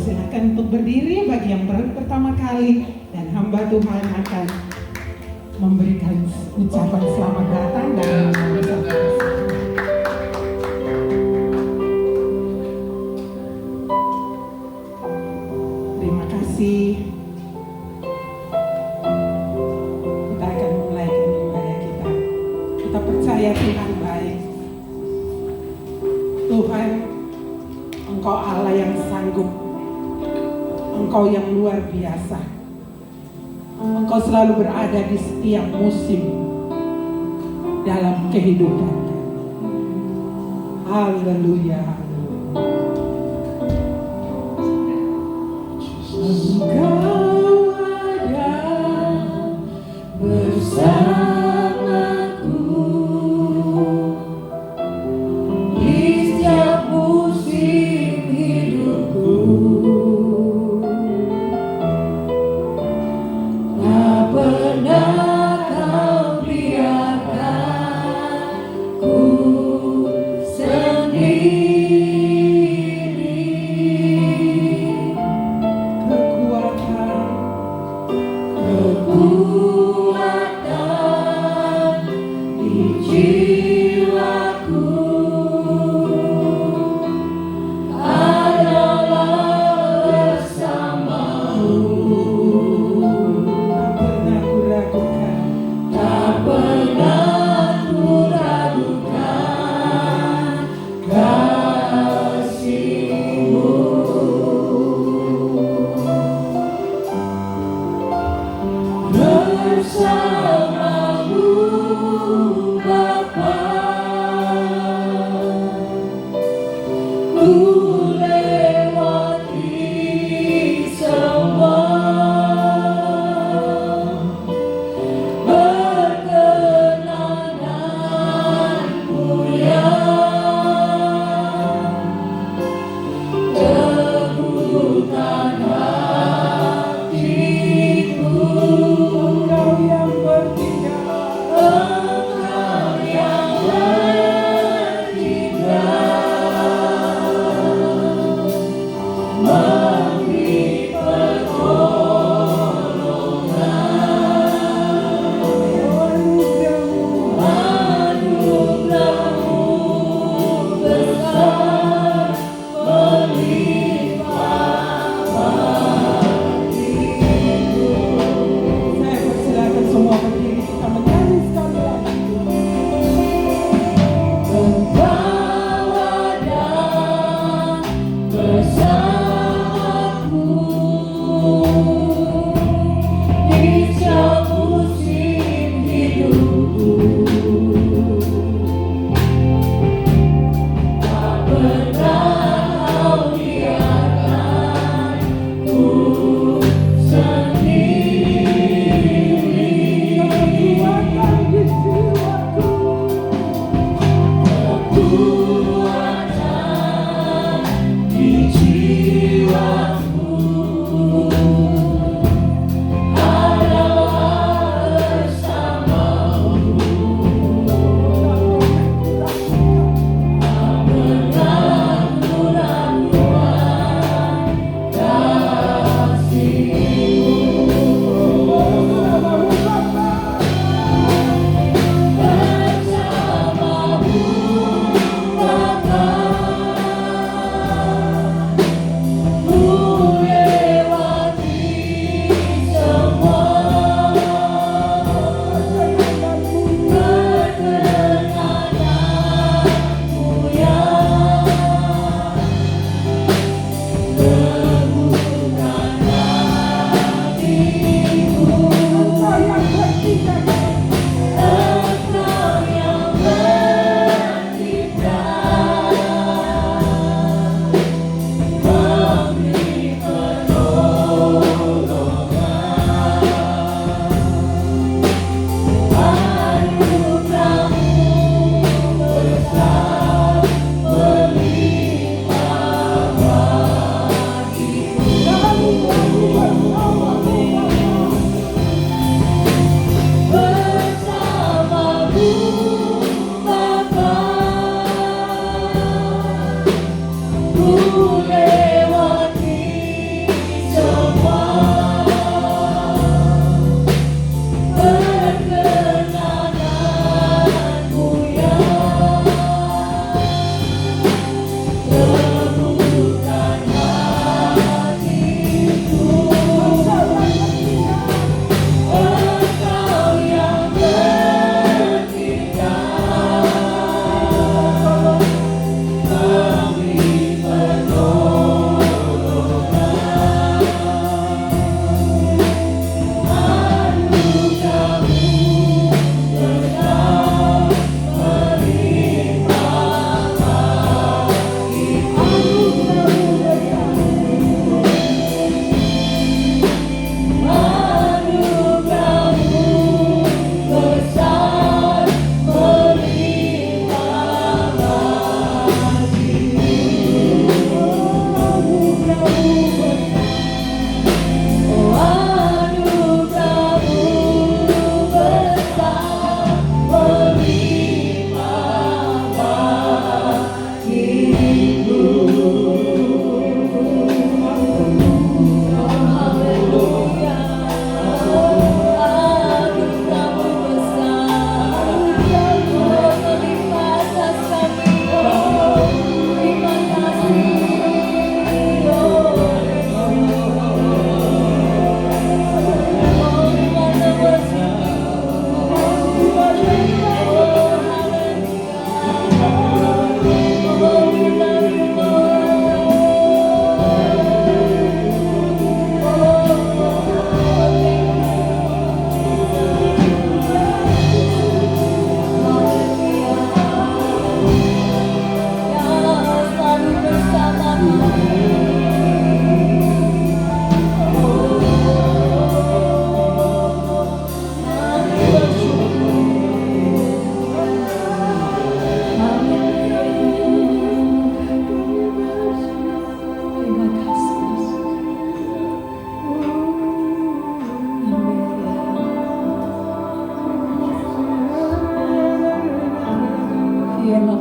silakan untuk berdiri bagi yang baru pertama kali, dan hamba Tuhan akan memberikan ucapan selamat datang dan terima kasih. Kita akan memulaikan ibadah kita. Kita percaya Tuhan baik. Tuhan, Engkau Allah yang sanggup. Engkau yang luar biasa. Engkau selalu berada di setiap musim dalam kehidupan kami. Haleluya. Engkau ada bersamaku di setiap musim hidupku. Tak pernah kau biarkan ku sendiri. Kekuatan di jiwaku adalah bersamamu. Tak pernah ku ragukan kasih-Mu. Bersamamu Bapa.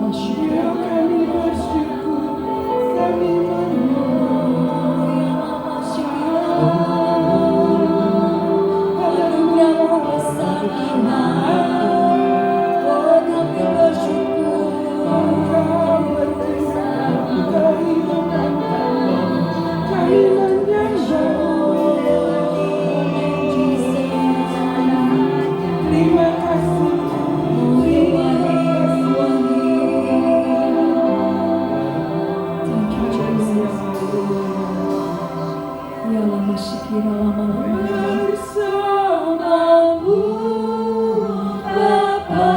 Ya kami bersyukur, kami terima kasih. Bersamamu Bapa,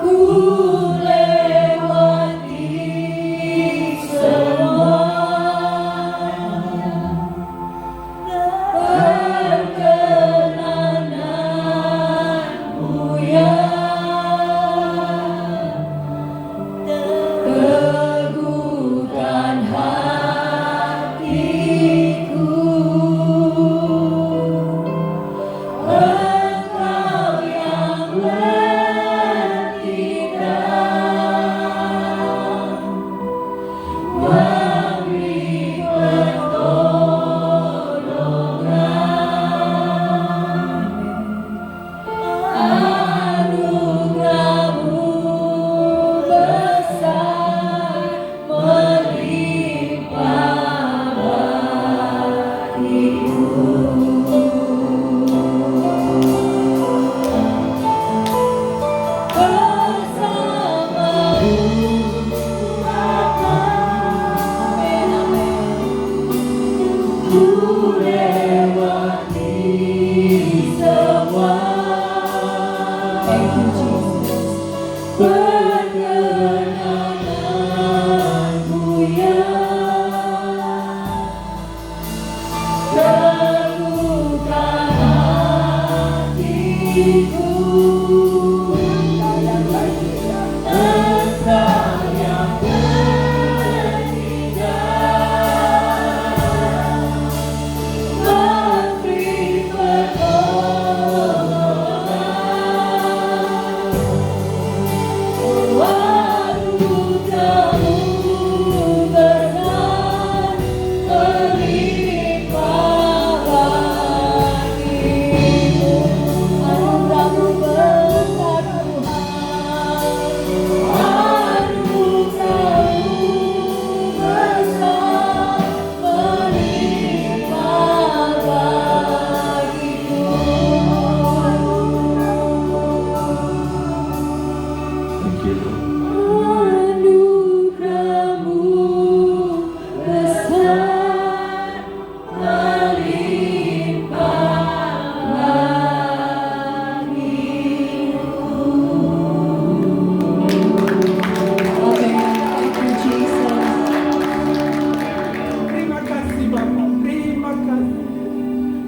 ku lewati semua perkenananmu ya teguhkan hatiku. Engkau yang bertindak memberi pertolongan, anugerah-Mu besar melimpah bagiku. Bersamamu Bapa, amin, amin. Ku lewati semua. Thank you, Jesus. Perkenananmu ya teguhkan hatiku. Engkau yang bertindak memberi pertolongan, anugerah-Mu besar melimpah bagiku. Anugerah-Mu besar Tuhan, anugerah-Mu besar melimpah bagiku. Thank you, Lord. Anugerah-Mu besar melimpah bagiku. Amen. Thank you, Jesus. Terima kasih Bapak, terima kasih.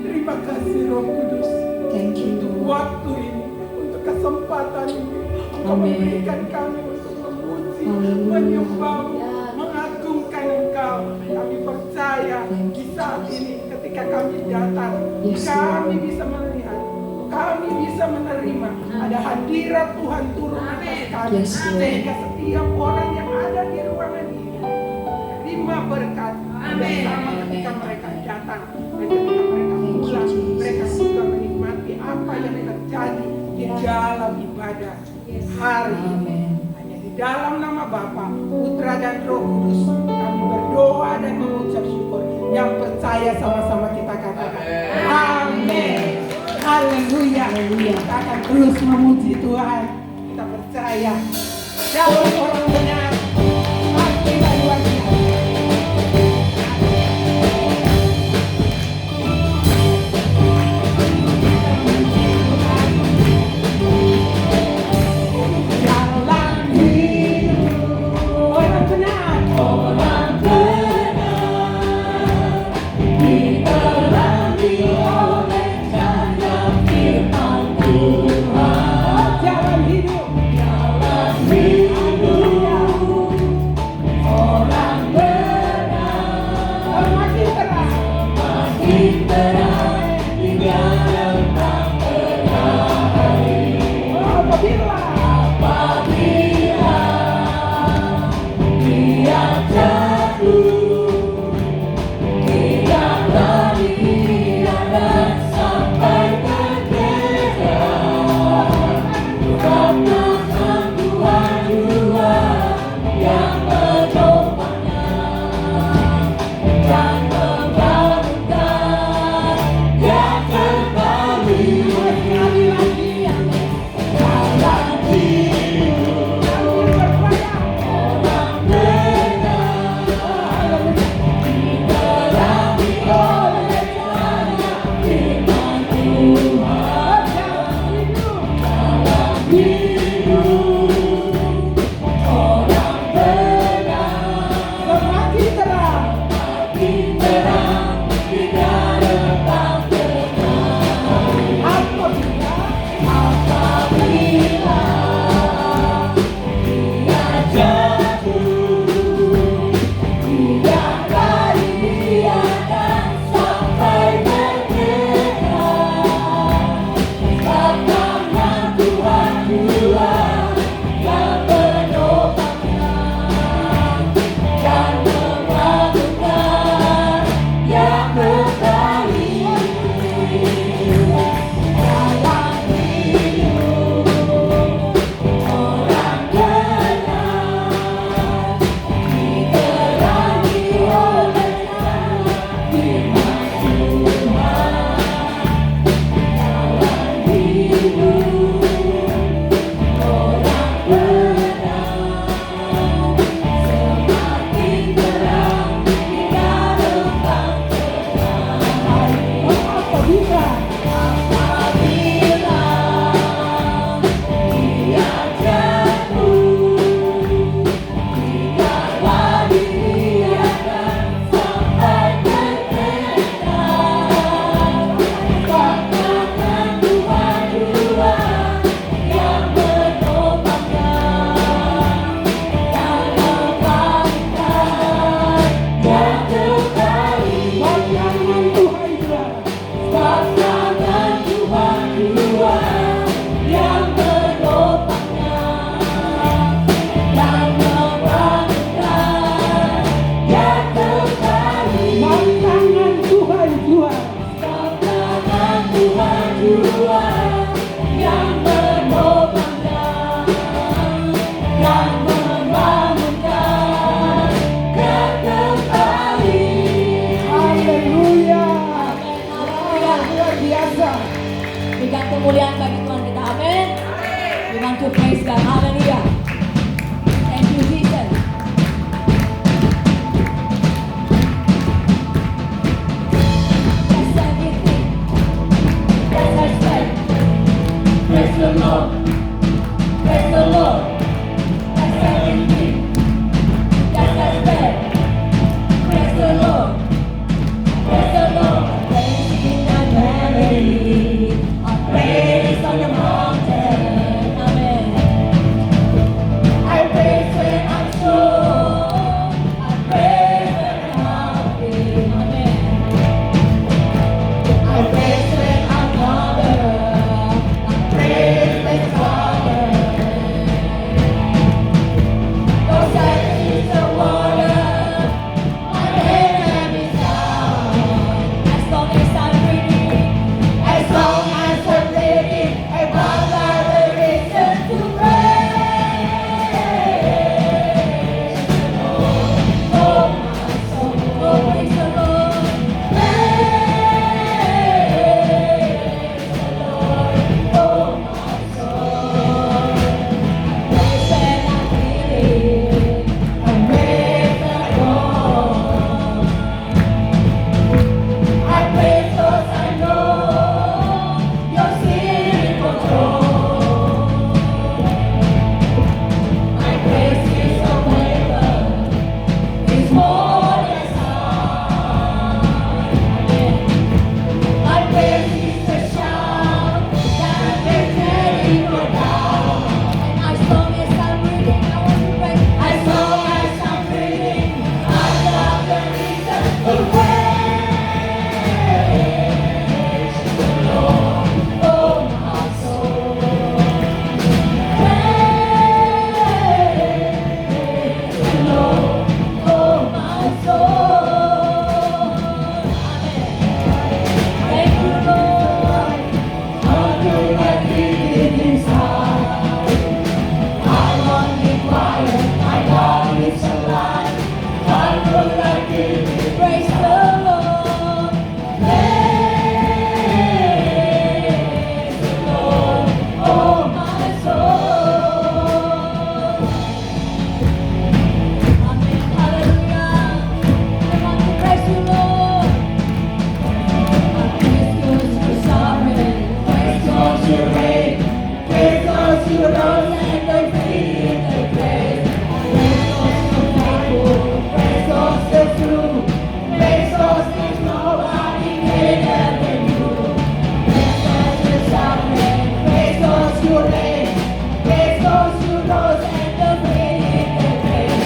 Terima kasih Roh Kudus. Thank you, Untuk Lord. waktu ini, untuk kesempatan ini, Engkau Amin. memberikan kami untuk memuji, Haleluya. menyembah-Mu, mengagungkan Engkau. Kami percaya Thank di you, saat ini ketika kami datang, Yes, kami Lord. bisa melihat, kami bisa menerima ada hadirat Tuhan turun atas kami. Yes, Lord. Sehingga setiap orang yang ada di ruangan ini terima berkat bersama ketika mereka datang dan ketika mereka Thank you, pulang, Jesus. mereka juga menikmati apa yang terjadi di dalam ibadah hari ini. Amin. Hanya di dalam nama Bapa, Putra dan Roh Kudus kami berdoa dan mengucap syukur. Yang percaya sama-sama kita katakan amin. Haleluya. Kita akan terus memuji Tuhan. Kita percaya dalam orang benar pasti luar biasa. Dalam hidup orang benar, diterangi oleh cahaya firman Tuhan. jalan hidup Jalan hidup orang We want to praise God. Hallelujah. Thank you, Jesus. That's everything. That's our strength. Praise the Lord. Praise the Lord. That's everything. That's our strength. Praise the Lord. Praise the Lord. Praise in the valley. Praise on the mountain. Amen. I praise when I'm strong. I praise when I'm happy. Amen. I praise when I'm bothered. I praise when it's bothered. Those eyes the water. My head is down. As long as I'm breathing. As long as I'm breathing, I got the reason to praise. Oh, my soul, oh, praise the Lord. Praise the Lord, oh, my soul. Praise when I'm breathing, I praise the Lord. I praise 'cause I know you're still in control. My praise is a weapon, it's more than sound. My praise is a shout that can carry you down. And as long as I'm breathing, I want to praise. As long as I'm breathing, I got the reason to praise the Lord, oh my soul. Praise the Lord, oh my soul. Amen. Thank you, Lord. How could I live inside? I want to be quiet. My God is alive. How could I live? Praise the Lord. Praise the Lord, oh my soul. Amen. Hallelujah. I want to praise you, Lord. Praise 'cause you're sovereign. Praise 'cause you reign. Praise 'cause you rose and defeated the grave. Praise 'cause you're faithful. Praise 'cause you're true. Praise 'cause there's nobody greater than you. Praise 'cause you're sovereign. Praise 'cause you reign. Praise 'cause you rose and defeated the grave.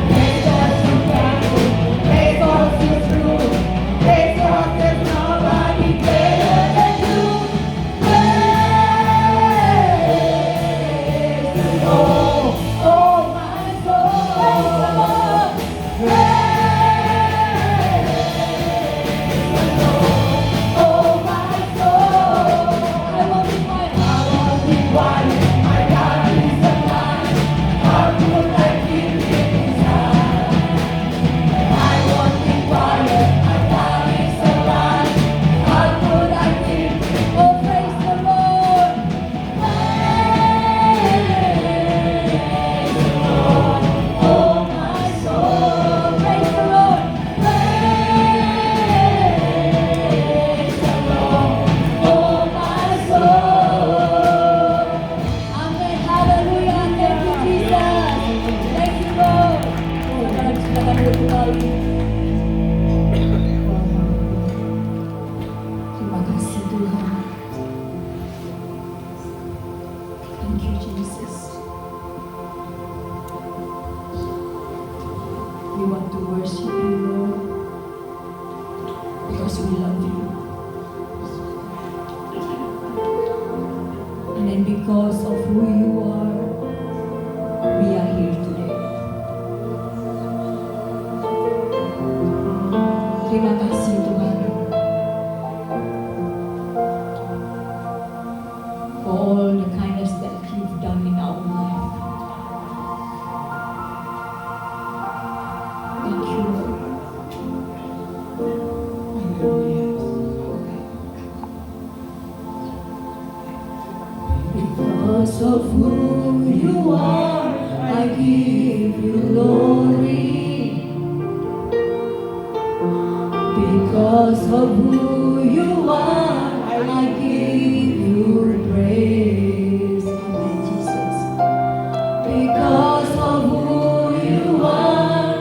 Praise 'cause you're faithful. Praise 'cause you're true. Praise 'cause there's nobody greater than you. Praise the Lord, oh my soul. Praise the Lord. Praise the Lord, oh my soul. I want to be quiet. My God is alive. How could I keep it inside? I want to be quiet. My God is alive. How could I keep it? Oh, praise the Lord. Praise the Lord, oh my soul. Praise the Lord. Praise the Lord, oh my soul. Amen. Hallelujah. Thank you, Jesus. Thank you, Lord. Saudara silakan duduk kembali. Terima kasih Tuhan. Thank you, Jesus. We want to worship you, Lord, because we love you. And then because of who you are, we are here today. Terima kasih Tuhan for all the kindness that you've done in our life. Thank you, Lord. Hallelujah. Before Because of who you are, I give you glory. Because of who you are, I give you praise. Amen, Jesus. Because of who you are,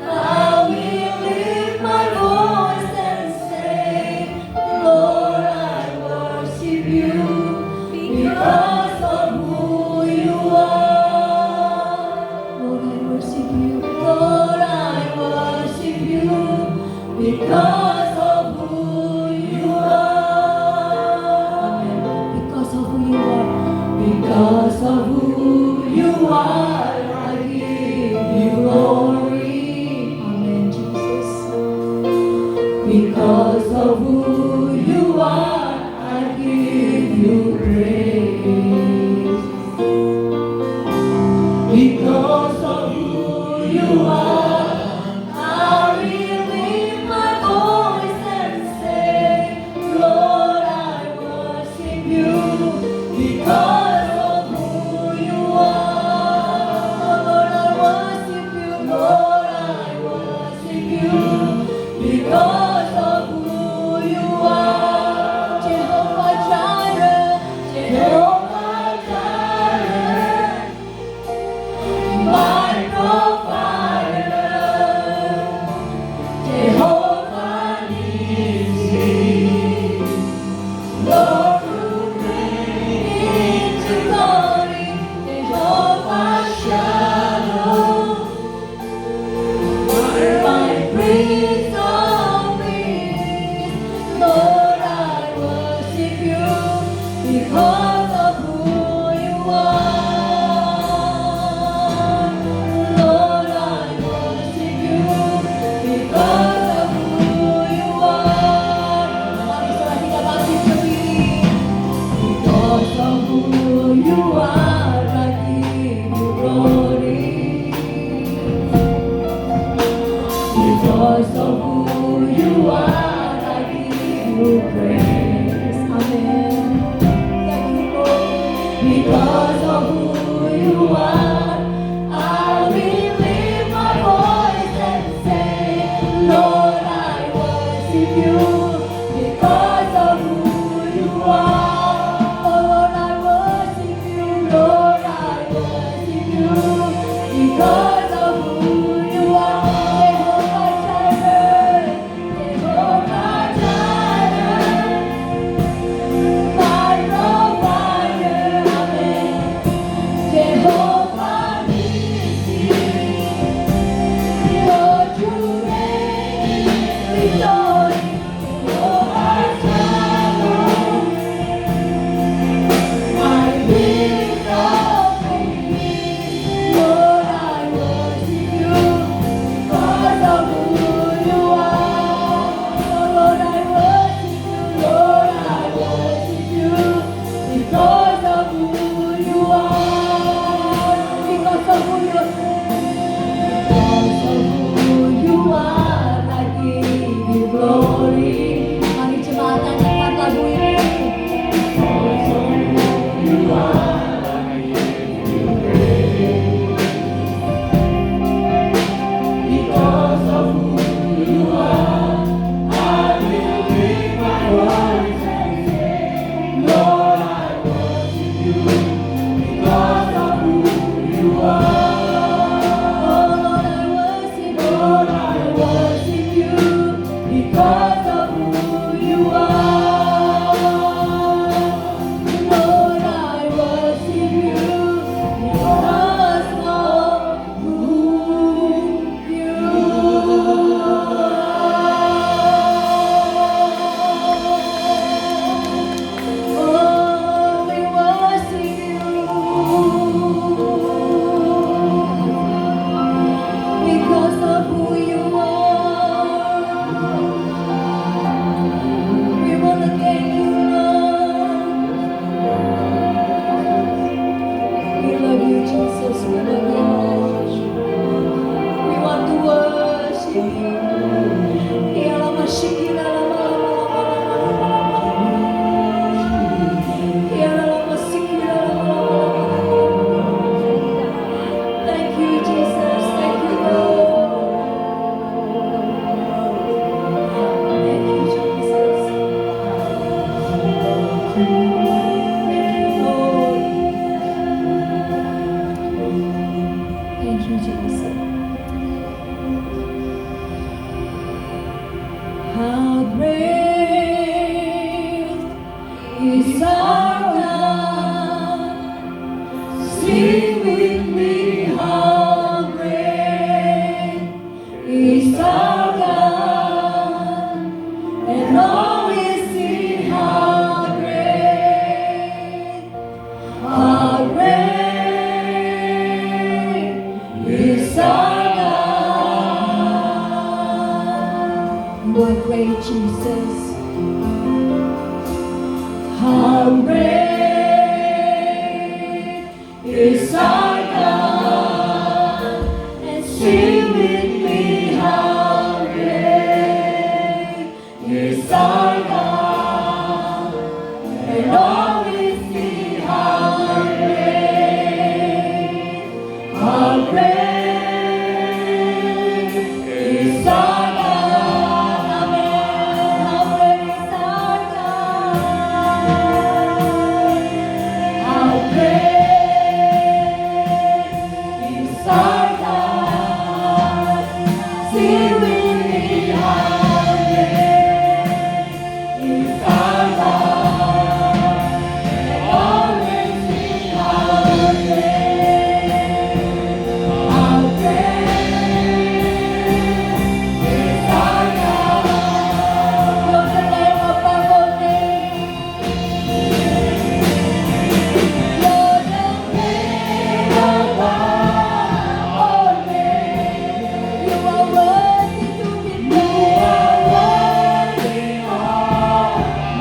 I will lift my voice and say, Lord, I worship you. Because of who you are, Lord, I worship you. Lord, I worship you. Because of who you are. Amen. Because of who you are. Because of who you are, I give you glory. Amen, Jesus. Because of who you are, I give you praise. Because of who you are, I will lift my voice and say, Lord, I worship you. Because of who you are, Lord, I worship you. Lord, I worship you. Because of who you are, Jehovah Jireh, Jehovah Jireh, my provider, Jehovah Nissi, Lord who brings into glory, Jehovah Shalom, my Prince of Peace. Lord, I worship you because of who you are. Lord, I worship you because of who you are. Mari saudara kita bangkit berdiri. Because of who you are, I give you glory. Because of who you are, I give you praise. Amen. Thank you, Lord. Because of who you are, I will lift my voice and say, Lord, I worship you. Because of who you are, oh Lord, I worship you. Lord, I worship you. Because of who you are, Jehovah Jireh, Jehovah Jireh, my provider, amen. Jehovah Jesus. How great is our God, and sing with me, how great is our God, and always sing how great is our God. Amen. How great is our God. How great is our God. Sing with me, how great is our God. And always sing how great is our God. Lord, the name above all names. Lord, the name above all names. You are worthy to be praised.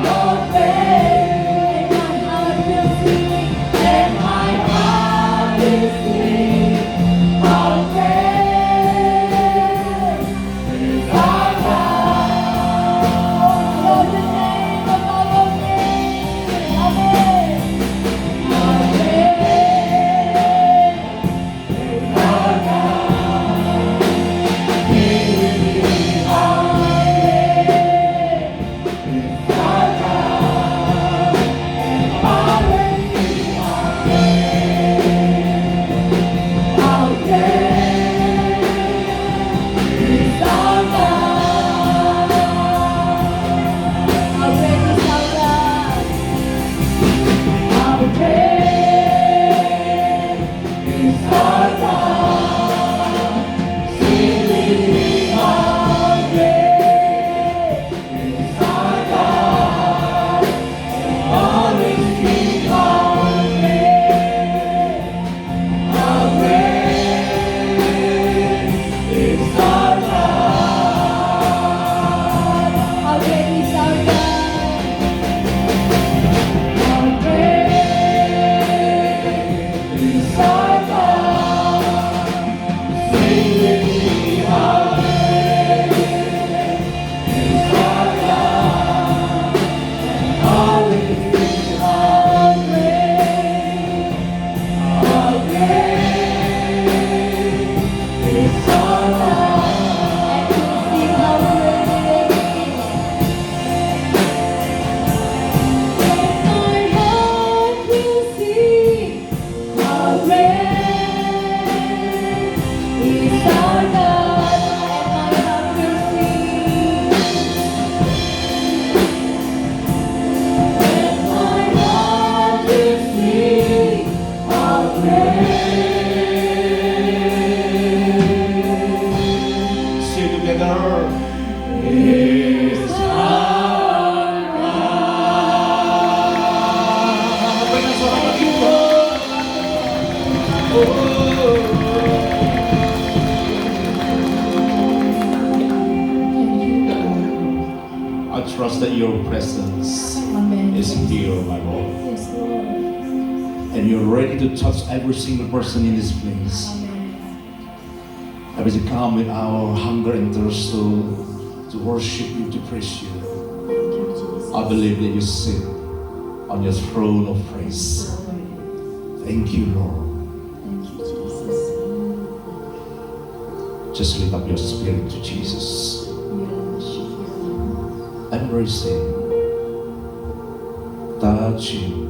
Lord, praise. And my heart will sing. How great is our God. Lord, the name above all names. Amen. How great is our God. Sing with me, how great is our God. And always sing how great is our God. How great is our God. How great is our God. Sing with me, how great is our God. Always sing how great is our God. How great is our God. How great is our God. Sing with me, how great is our God. Always sing how great is our God. And we sing how great. And my heart will sing how great is our God. And my heart will sing. And my heart will sing how great Say together. is our Berikan suara bagi I trust that your presence Amen. is here, my Lord. Yes, Lord. And you're ready to touch every single person in this place. Amen. As we come with our hunger and thirst to worship you, to praise you. Thank you, Jesus. I believe that you sit on your throne of praise. Thank you, Lord. Thank you, Jesus. Just lift up your spirit to Jesus. We worship you. Embrace him. Touch him.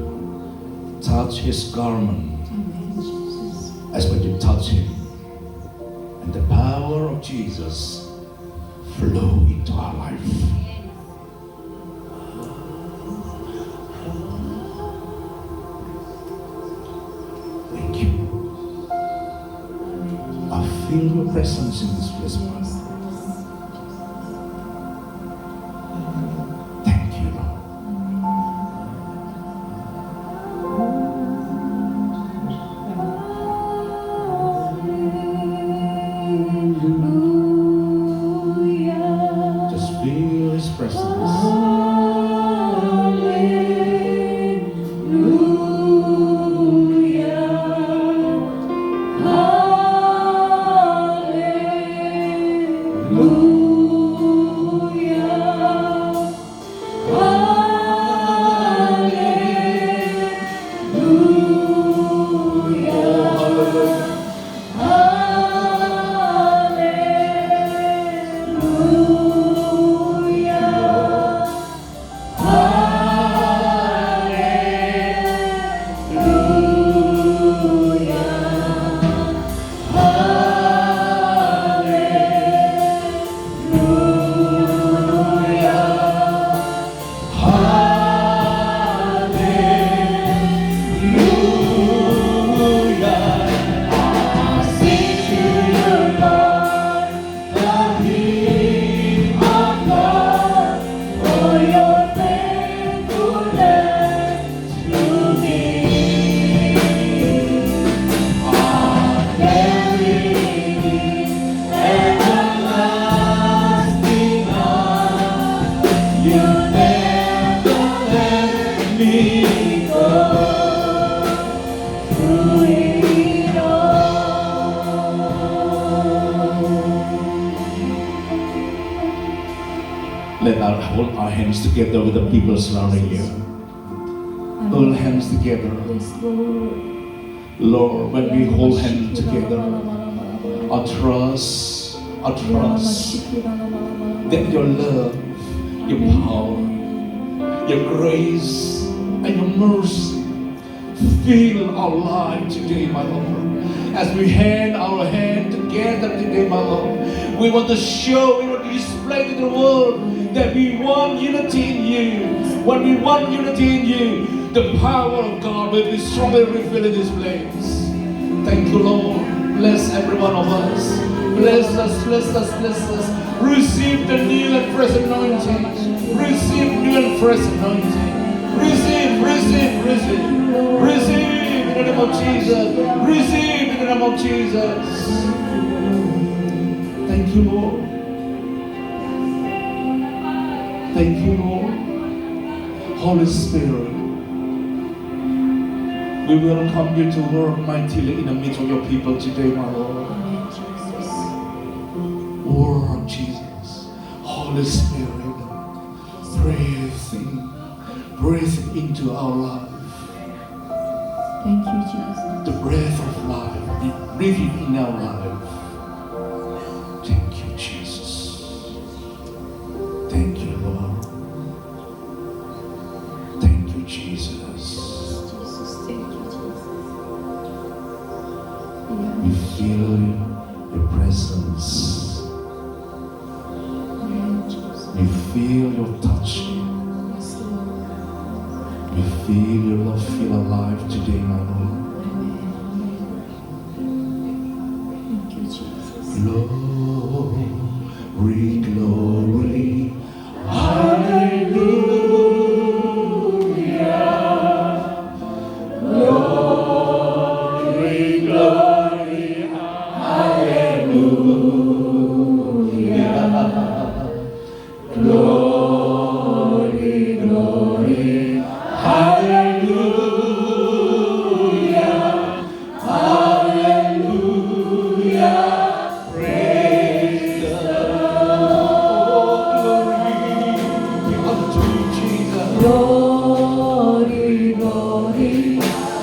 Touch his garment Amen, Jesus. as when you touch him. And the power of Jesus flow into our life. Thank you. I feel your presence in this place, Father. Thank you, Lord. Just feel his presence. it all. Let us hold our hands together with the people surrounding you. Hold hands together. Yes, Lord. Lord, when we hold hands together, I trust that your love, your power, your grace, and your mercy fill our life today, my Lord. As we hand our hand together today, my Lord, we want to show, we want to display to the world that we want unity in you. When we want unity in you, the power of God will be strongly revealed in this place. Thank you, Lord. Bless every one of us. Bless us, bless us, bless us. Receive the new and fresh anointing. Receive new and fresh anointing. Receive, receive, receive. Receive in the name of Jesus. Receive in the name of Jesus. Thank you, Lord. Thank you, Lord. Holy Spirit, we welcome you to work mightily in the midst of your people today, my Lord. Work, Jesus. Holy Spirit, breathe into our life. Thank you, Jesus. The breath of life, be breathing in our life. Thank you, Jesus. Thank you, Lord. Thank you, Jesus. Jesus, thank you, Jesus. We feel your presence. We feel your touch. Yes, Lord. We feel your love fill our life today, my Lord. Thank you, Jesus. Glory, glory, hallelujah. Glory, glory, hallelujah. Glory, glory, hallelujah. Hallelujah. Praise the Lord. Glory unto Jesus. Glory, glory,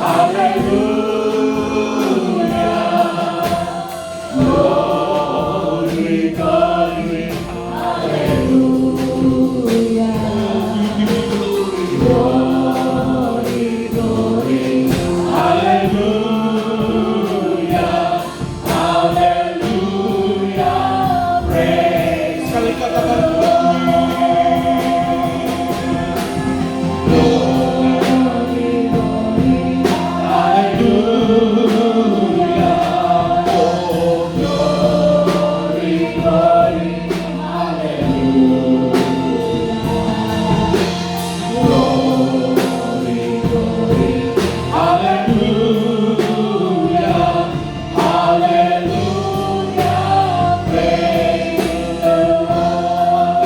Hallelujah. Glory, glory, hallelujah. give you glory. Glory, glory, Hallelujah. Hallelujah. Praise. Sekali katakan hallelujah. Oh, glory, glory, hallelujah. Glory, glory, hallelujah. Hallelujah. Praise the Lord.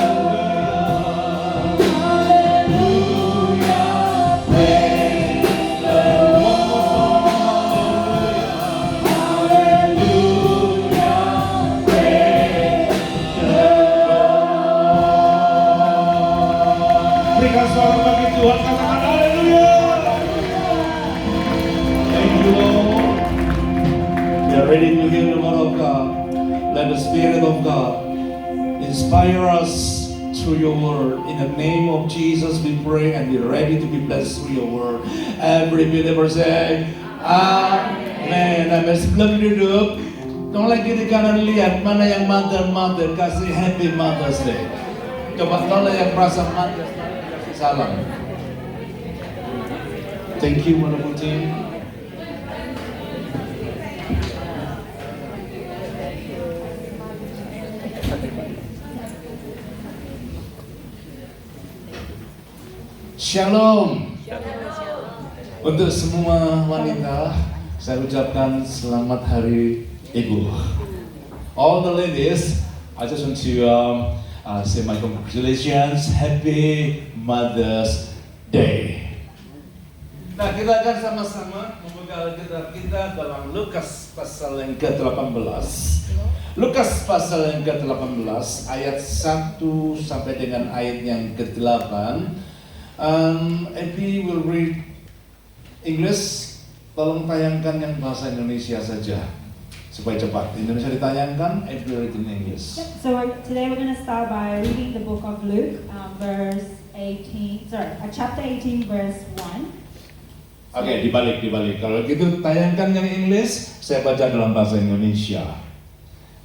Hallelujah. Praise the Lord. Hallelujah. Praise the Lord. Berikan suara bagi Tuhan, katakan haleluya. Thank you, Lord. We are ready to hear the word of God. Let the Spirit of God inspire us through your word. In the name of Jesus we pray and be ready to be blessed through your word. Every believer say, Amen. Amen. Sebelum duduk, tolong kiri kanan lihat mana yang mother kasih Happy Mother's Day. Coba tolong yang merasa Mother's Day kasih salam. Thank you, wonderful team. Shalom. Untuk semua wanita, saya ucapkan selamat Hari Ibu. All the ladies, I just want to say my congratulations, Happy Mother's Day. Nah, kita akan sama-sama membuka Alkitab kita dalam Lukas pasal yang ke-18. Lukas pasal yang ke-18 ayat 1 sampai dengan ayat yang ke-8. Epi will read English. Tolong tayangkan yang bahasa Indonesia saja supaya cepat. Indonesia ditayangkan, Epi will read in English. So today we're going to start by reading the book of Luke, chapter 18, verse 1. Oke, dibalik. Kalau gitu tayangkan yang English, saya baca dalam bahasa Indonesia.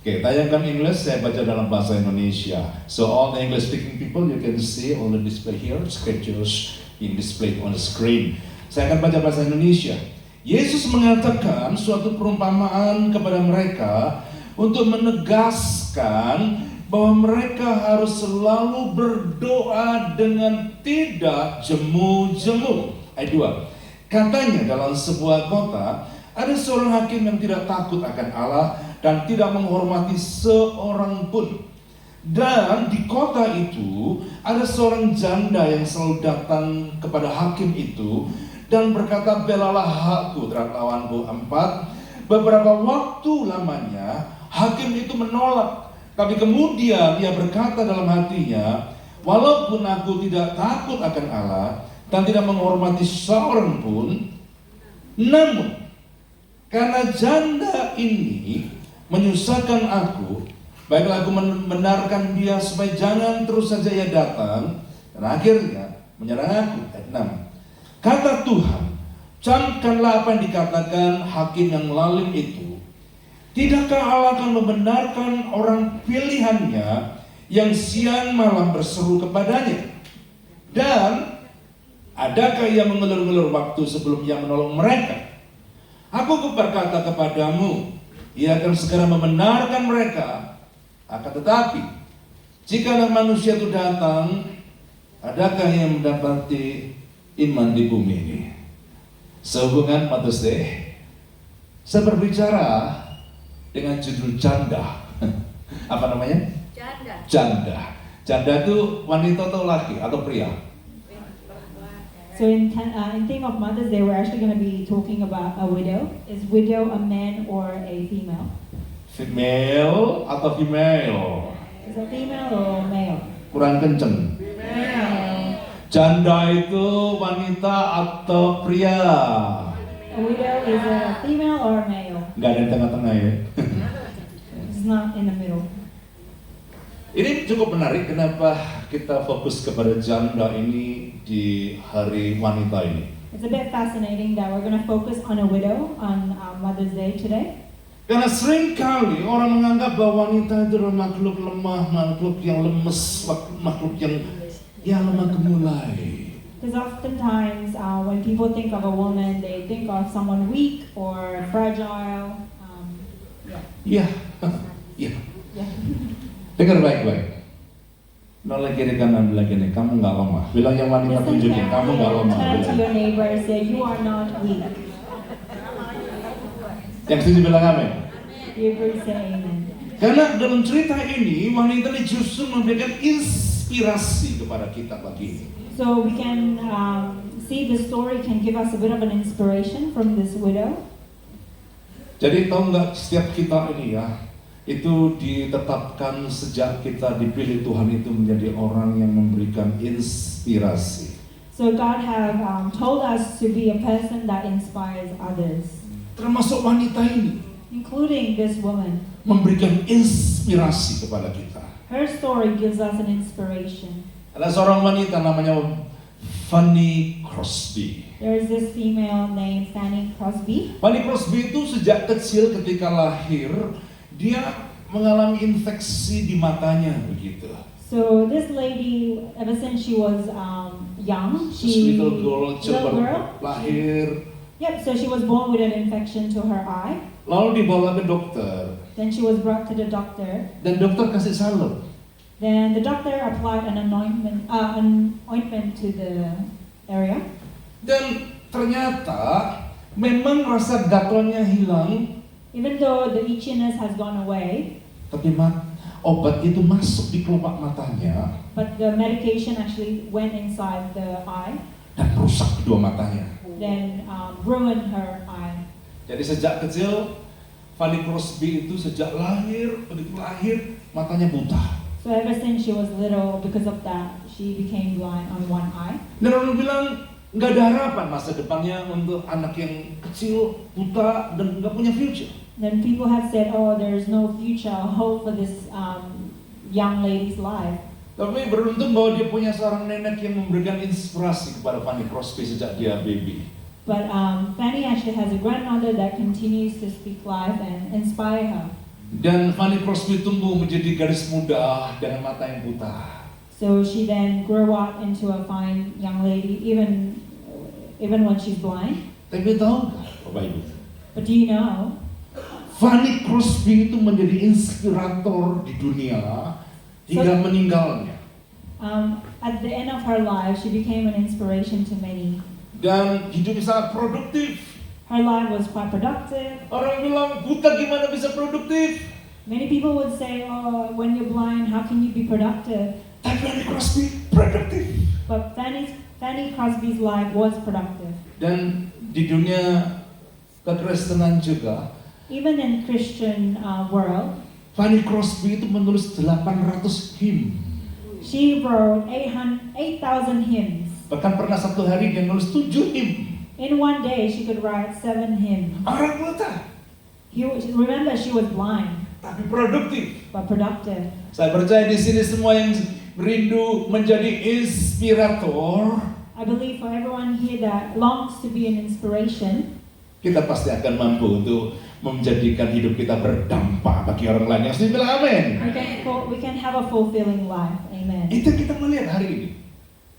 Oke, tayangkan English, saya baca dalam bahasa Indonesia. So all the English speaking people, you can see all the display here, scriptures being displayed on the screen. Saya akan baca bahasa Indonesia. Yesus mengatakan suatu perumpamaan kepada mereka untuk menegaskan bahwa mereka harus selalu berdoa dengan tidak jemu-jemu. Ayat 2. Katanya dalam sebuah kota ada seorang hakim yang tidak takut akan Allah dan tidak menghormati seorang pun. Dan di kota itu ada seorang janda yang selalu datang kepada hakim itu dan berkata, belalah hakku terhadap lawanku. 4. Beberapa waktu lamanya hakim itu menolak. Tapi kemudian ia berkata dalam hatinya, walaupun aku tidak takut akan Allah dan tidak menghormati seorang pun, namun karena janda ini menyusahkan aku, baiklah aku membenarkan dia supaya jangan terus saja ia datang dan akhirnya menyerang aku. Ayat 6. Kata Tuhan, camkanlah apa yang dikatakan hakim yang lalim itu. Tidakkah Allah akan membenarkan orang pilihannya yang siang malam berseru kepadanya? Dan adakah ia mengelur-ngelur waktu sebelum ia menolong mereka? Aku berkata kepadamu, ia akan segera membenarkan mereka. Akan tetapi, jika anak manusia itu datang, adakah yang mendapati iman di bumi ini? Sehubungan Mother's Day, saya berbicara dengan judul janda. Apa namanya? Janda. Janda itu wanita atau laki atau pria? So in theme of Mother's Day, we're actually going to be talking about a widow. Is widow a man or a female? Female atau female? Is it female or male? Kurang kenceng. Male. Janda itu wanita atau pria? A widow is a female or male? Nggak ada yang tengah-tengah ya. It's not in the middle. Ini cukup menarik, kenapa kita fokus kepada janda ini di hari wanita ini. It's a bit fascinating that we're going to focus on a widow on Mother's Day today. Karena seringkali orang menganggap bahwa wanita itu adalah makhluk lemah, makhluk yang lemes, makhluk yang lemah gemulai. Because oftentimes when people think of a woman, they think of someone weak or fragile. Iya. Dengar baik-baik. Nolak kiri kanan bilang gini, kamu nggak lemah. Bilang yang wanita tunjukin, kamu nggak lemah. Turn to your neighbor and say, you are not weak. Yang setuju bilang amin. You agree, say amen. Karena dalam cerita ini wanita ini justru memberikan inspirasi kepada kita pagi ini. So we can see the story can give us a bit of an inspiration from this widow. Jadi tahu nggak, setiap kita ini ya, itu ditetapkan sejak kita dipilih Tuhan itu menjadi orang yang memberikan inspirasi. So God have told us to be a person that inspires others. Termasuk wanita ini. Including this woman. Memberikan inspirasi kepada kita. Her story gives us an inspiration. Ada seorang wanita namanya Fanny Crosby. There is this female named Fanny Crosby. Fanny Crosby itu sejak kecil ketika lahir, dia mengalami infeksi di matanya begitu. So this lady, ever since she was young, Little girl lahir. Yep, so she was born with an infection to her eye. Lalu dibawa ke dokter. Then she was brought to the doctor. Dan dokter kasih salep. Then the doctor applied an ointment to the area. Dan ternyata memang rasa gatalnya hilang. Even though the itchiness has gone away, tapi obat itu masuk di kelopak matanya. but the medication actually went inside the eye. Dan rusak kedua matanya. then ruined her eye. Jadi sejak kecil Fanny Crosby itu sejak begitu lahir matanya buta. So ever since she was little, because of that, she became blind on one eye. Dan orang bilang nggak ada harapan masa depannya untuk anak yang kecil, buta dan nggak punya future. Then people have said, oh, there's no future, hope for this young lady's life. Tapi beruntung bahwa dia punya seorang nenek yang memberikan inspirasi kepada Fanny Crosby sejak dia baby. But Fanny actually has a grandmother that continues to speak life and inspire her. Dan Fanny Crosby tumbuh menjadi gadis muda dengan mata yang buta. So she then grew up into a fine young lady, even when she's blind. Tapi tahu nggak, Bapak Ibu? But do you know, Fanny Crosby itu menjadi inspirator di dunia hingga meninggalnya. At the end of her life, she became an inspiration to many. Dan hidupnya sangat produktif. Her life was quite productive. Orang bilang, buta gimana bisa produktif? Many people would say, oh, when you're blind, how can you be productive? Tapi Fanny Crosby produktif. But Fanny Crosby's life was productive. Dan di dunia kekristenan juga, Even in Christian world, Fanny Crosby itu menulis 800 hymn. she wrote 8,000 hymns. Bahkan pernah satu hari dia nulis 7 hymn. In one day, she could write 7 hymns. Orang buta, Remember, she was blind, tapi produktif. but productive. Saya percaya di sini semua yang rindu menjadi inspirator, I believe for everyone here that longs to be an inspiration, kita pasti akan mampu untuk menjadikan hidup kita berdampak bagi orang lain. Yang bilang amin. we can have a fulfilling life. Amen. Itu kita melihat hari ini.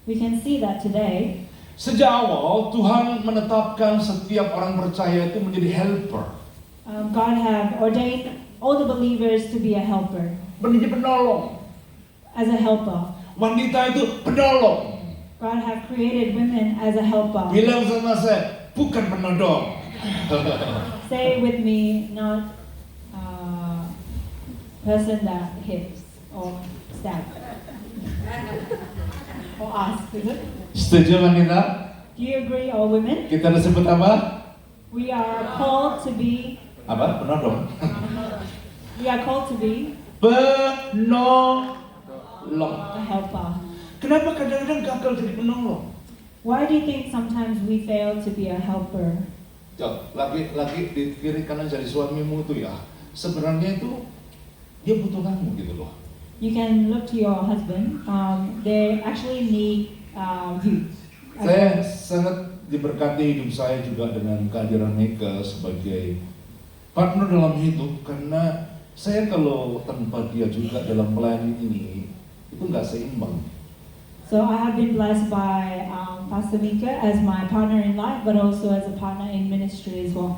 We can see that today. Sejak awal Tuhan menetapkan setiap orang percaya itu menjadi helper, God have ordained all the believers to be a helper, menjadi penolong. as a helper. Wanita itu penolong. God have created women as a helper. Bilang sama saya, bukan penodong. Say with me, not person that hits or stab or ask. Is it? Setuju wanita? Do you agree, all women? Kita disebut apa? We are called to be. Apa? Penodong. We are called to be Penolong. a helper. Kenapa kadang-kadang gagal jadi penolong? Why do you think sometimes we fail to be a helper? Laki-laki di kiri kanan jadi suamimu itu ya, sebenarnya itu dia butuh kamu gitu loh. You can look to your husband. They actually need you. Saya sangat diberkati hidup saya juga dengan kehadiran Mega sebagai partner dalam hidup, karena saya kalau tanpa dia juga dalam pelayanan ini itu nggak seimbang. So I have been blessed by Pastor Mika as my partner in life, but also as a partner in ministry as well.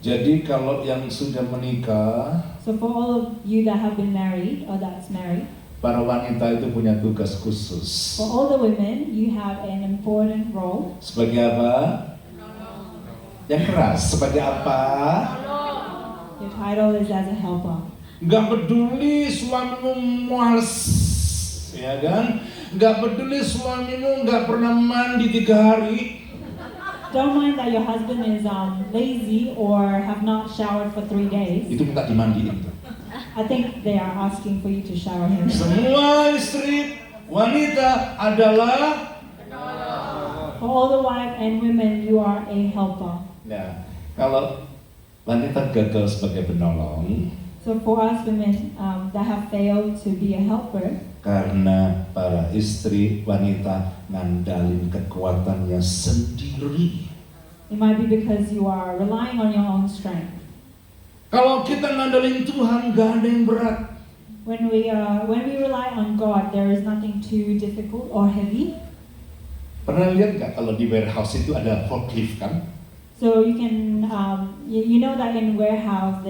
Jadi kalau yang sudah menikah, So for all of you that have been married or that's married, para wanita itu punya tugas khusus. for all the women, you have an important role. Sebagai apa? Yang keras. Sebagai apa? Your title is as a helper. Nggak peduli suamimu males, ya kan? Nggak peduli suamimu nggak pernah mandi 3 hari. Don't mind that your husband is lazy or have not showered for 3 days. Itu minta dimandiin. I think they are asking for you to shower him. Semua istri wanita adalah. For all the wives and women, you are a helper. Nah, kalau wanita gagal sebagai penolong So for us women that have failed to be a helper, karena para istri wanita ngandalin kekuatannya sendiri. it might be because you are relying on your own strength. Kalau kita ngandalin Tuhan, gak ada yang berat. When we rely on God, there is nothing too difficult or heavy. Pernah lihat gak kalau di warehouse itu ada forklift kan? So you can you know that in warehouse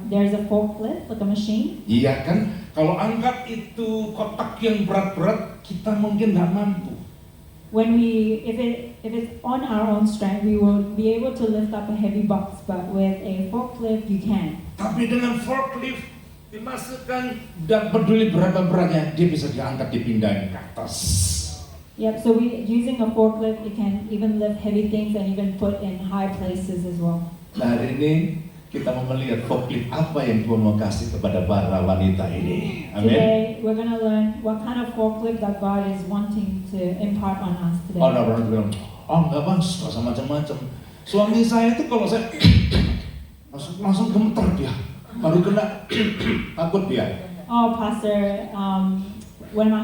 there's a forklift, like a machine. Iya kan? Kalau angkat itu kotak yang berat-berat, kita mungkin gak mampu. When if it's on our own strength, we will be able to lift up a heavy box, but with a forklift you can. Tapi dengan forklift dimasukkan, dan peduli berapa beratnya, dia bisa diangkat, dipindahin ke atas. Yep, so we using a forklift, it can even lift heavy things and even put in high places as well. Nah, hari ini kita mau melihat forklift apa yang Tuhan mau kasih kepada para wanita ini. Amin. Today we're gonna learn what kind of forklift that God is wanting to impart on us today. Orang-orang bilang, oh enggak bang, suka sama macam-macam. Suami saya itu kalau saya langsung gemeter dia, baru kena takut dia. Oh, Pastor, when my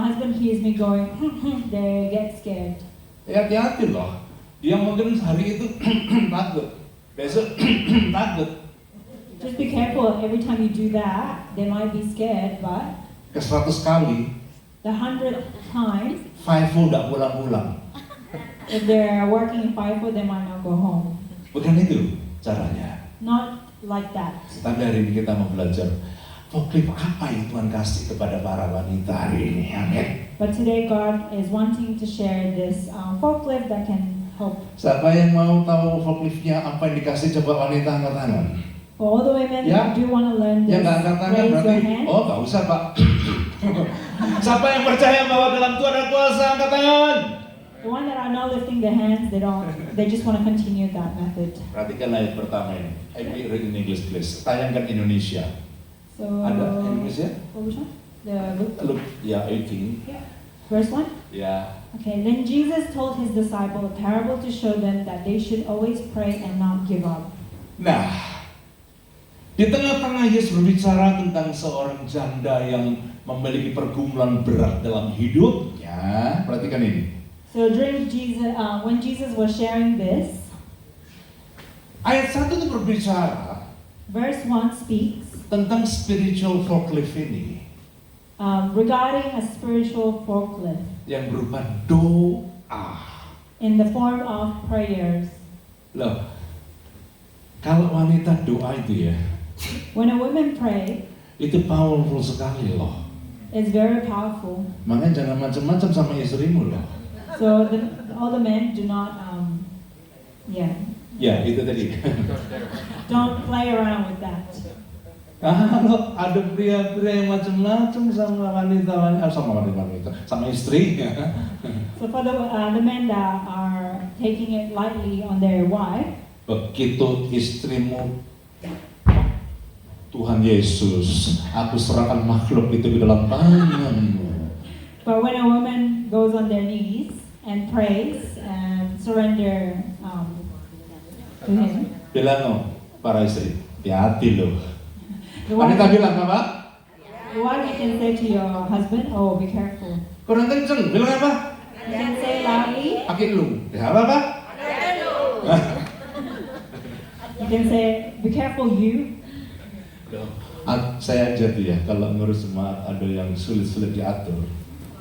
husband hears me going, they get scared. Ya hati-hati loh, dia mungkin hari itu takut, besok takut. Just be careful. Every time you do that, they might be scared, but Ke 100 kali, the 100th time, FIFO enggak pulang-pulang. if they're working in FIFO, they might not go home. Bukan itu caranya. Not like that. Tapi hari ini kita mau belajar forklift apa yang Tuhan kasih kepada para wanita hari ini. Amin. But today God is wanting to share this forklift that can help. Siapa yang mau tahu forkliftnya apa yang dikasih, coba wanita angkat tangan. For all the women Ya. who do want to learn this, Yang nggak angkat tangan raise berarti, your hand. oh nggak usah Pak. Siapa yang percaya bahwa dalam Tuhan ada kuasa, angkat tangan. The one that are not lifting their hands, they just want to continue that method. Perhatikan ayat pertama ini. I read in English please. Tayangkan Indonesia. So, Ada Indonesia? what was that? The Look, ya 18. verse 1? Ya. Okay, then Jesus told his disciple a parable to show them that they should always pray and not give up. Nah, di tengah-tengah Yesus berbicara tentang seorang janda yang memiliki pergumulan berat dalam hidupnya. Perhatikan ini. So when Jesus was sharing this, Ayat 1 itu berbicara verse 1 speaks tentang spiritual forklift ini regarding a spiritual forklift yang berupa doa. in the form of prayers. Loh, kalau wanita doa itu ya, When a woman pray, itu powerful sekali loh. it's very powerful. Makanya jangan macam-macam sama istrimu loh. So all the men do not, Ya, itu tadi. don't play around with that. Kalau ada pria-pria yang macam-macam sama wanita-wanita, sama istri. So for the men that are taking it lightly on their wife, Begitu istrimu, Tuhan Yesus, aku serahkan makhluk itu ke dalam tanganmu. but when a woman goes on their knees and prays and surrender to him, Bilang no, para istri, hati-hati loh. the Wanita wife, bilang apa? the wife you can say to your husband, oh, be careful. Kurang kenceng, bilang apa? You can say loudly, Pakai lu. Ya apa? you can say, be careful you. Saya aja tuh ya, kalau ngurus jemaat ada yang sulit-sulit diatur,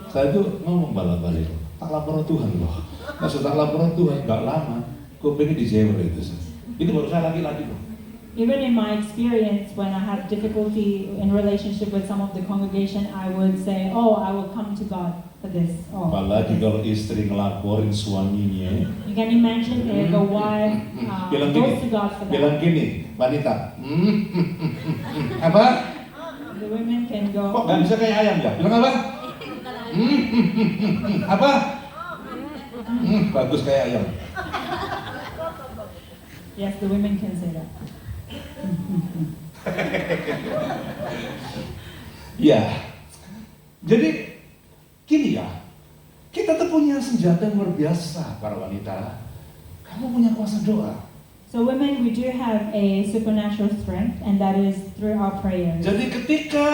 saya tuh ngomong balik-balik, tak lapor Tuhan loh. Maksud tak lapor Tuhan, gak lama, gue pengen dijewer itu. Itu baru saya lagi-lagi loh. Even in my experience, when I had difficulty in relationship with some of the congregation, I would say, oh, I will come to God for this. Oh, Apalagi kalau istri ngelaporin suaminya, you can imagine if a wife bilang gini, goes to God for bilang that. gini, wanita, apa? The women can Kok go, gak bisa kayak ayam ya? Bilang apa? Apa? Bagus kayak ayam. yes, the women can say that. Ya, jadi gini ya, kita tuh punya senjata yang luar biasa para wanita. Kamu punya kuasa doa. So women, we do have a supernatural strength, and that is through our prayers. Jadi ketika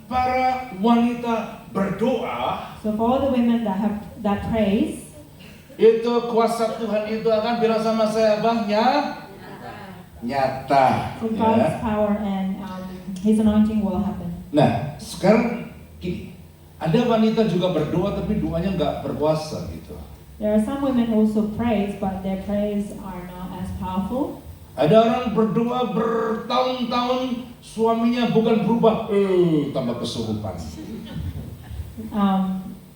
para wanita berdoa, So for all the women that prays, itu kuasa Tuhan itu akan bilang sama saya, Bang, ya nyata. so Ya. God's power and His anointing will happen. Nah, sekarang gini, ada wanita juga berdoa tapi doanya nggak berkuasa gitu. There are some women also praise, but their prayers are not as powerful. Ada orang berdoa bertahun-tahun, suaminya bukan berubah, tambah kesurupan.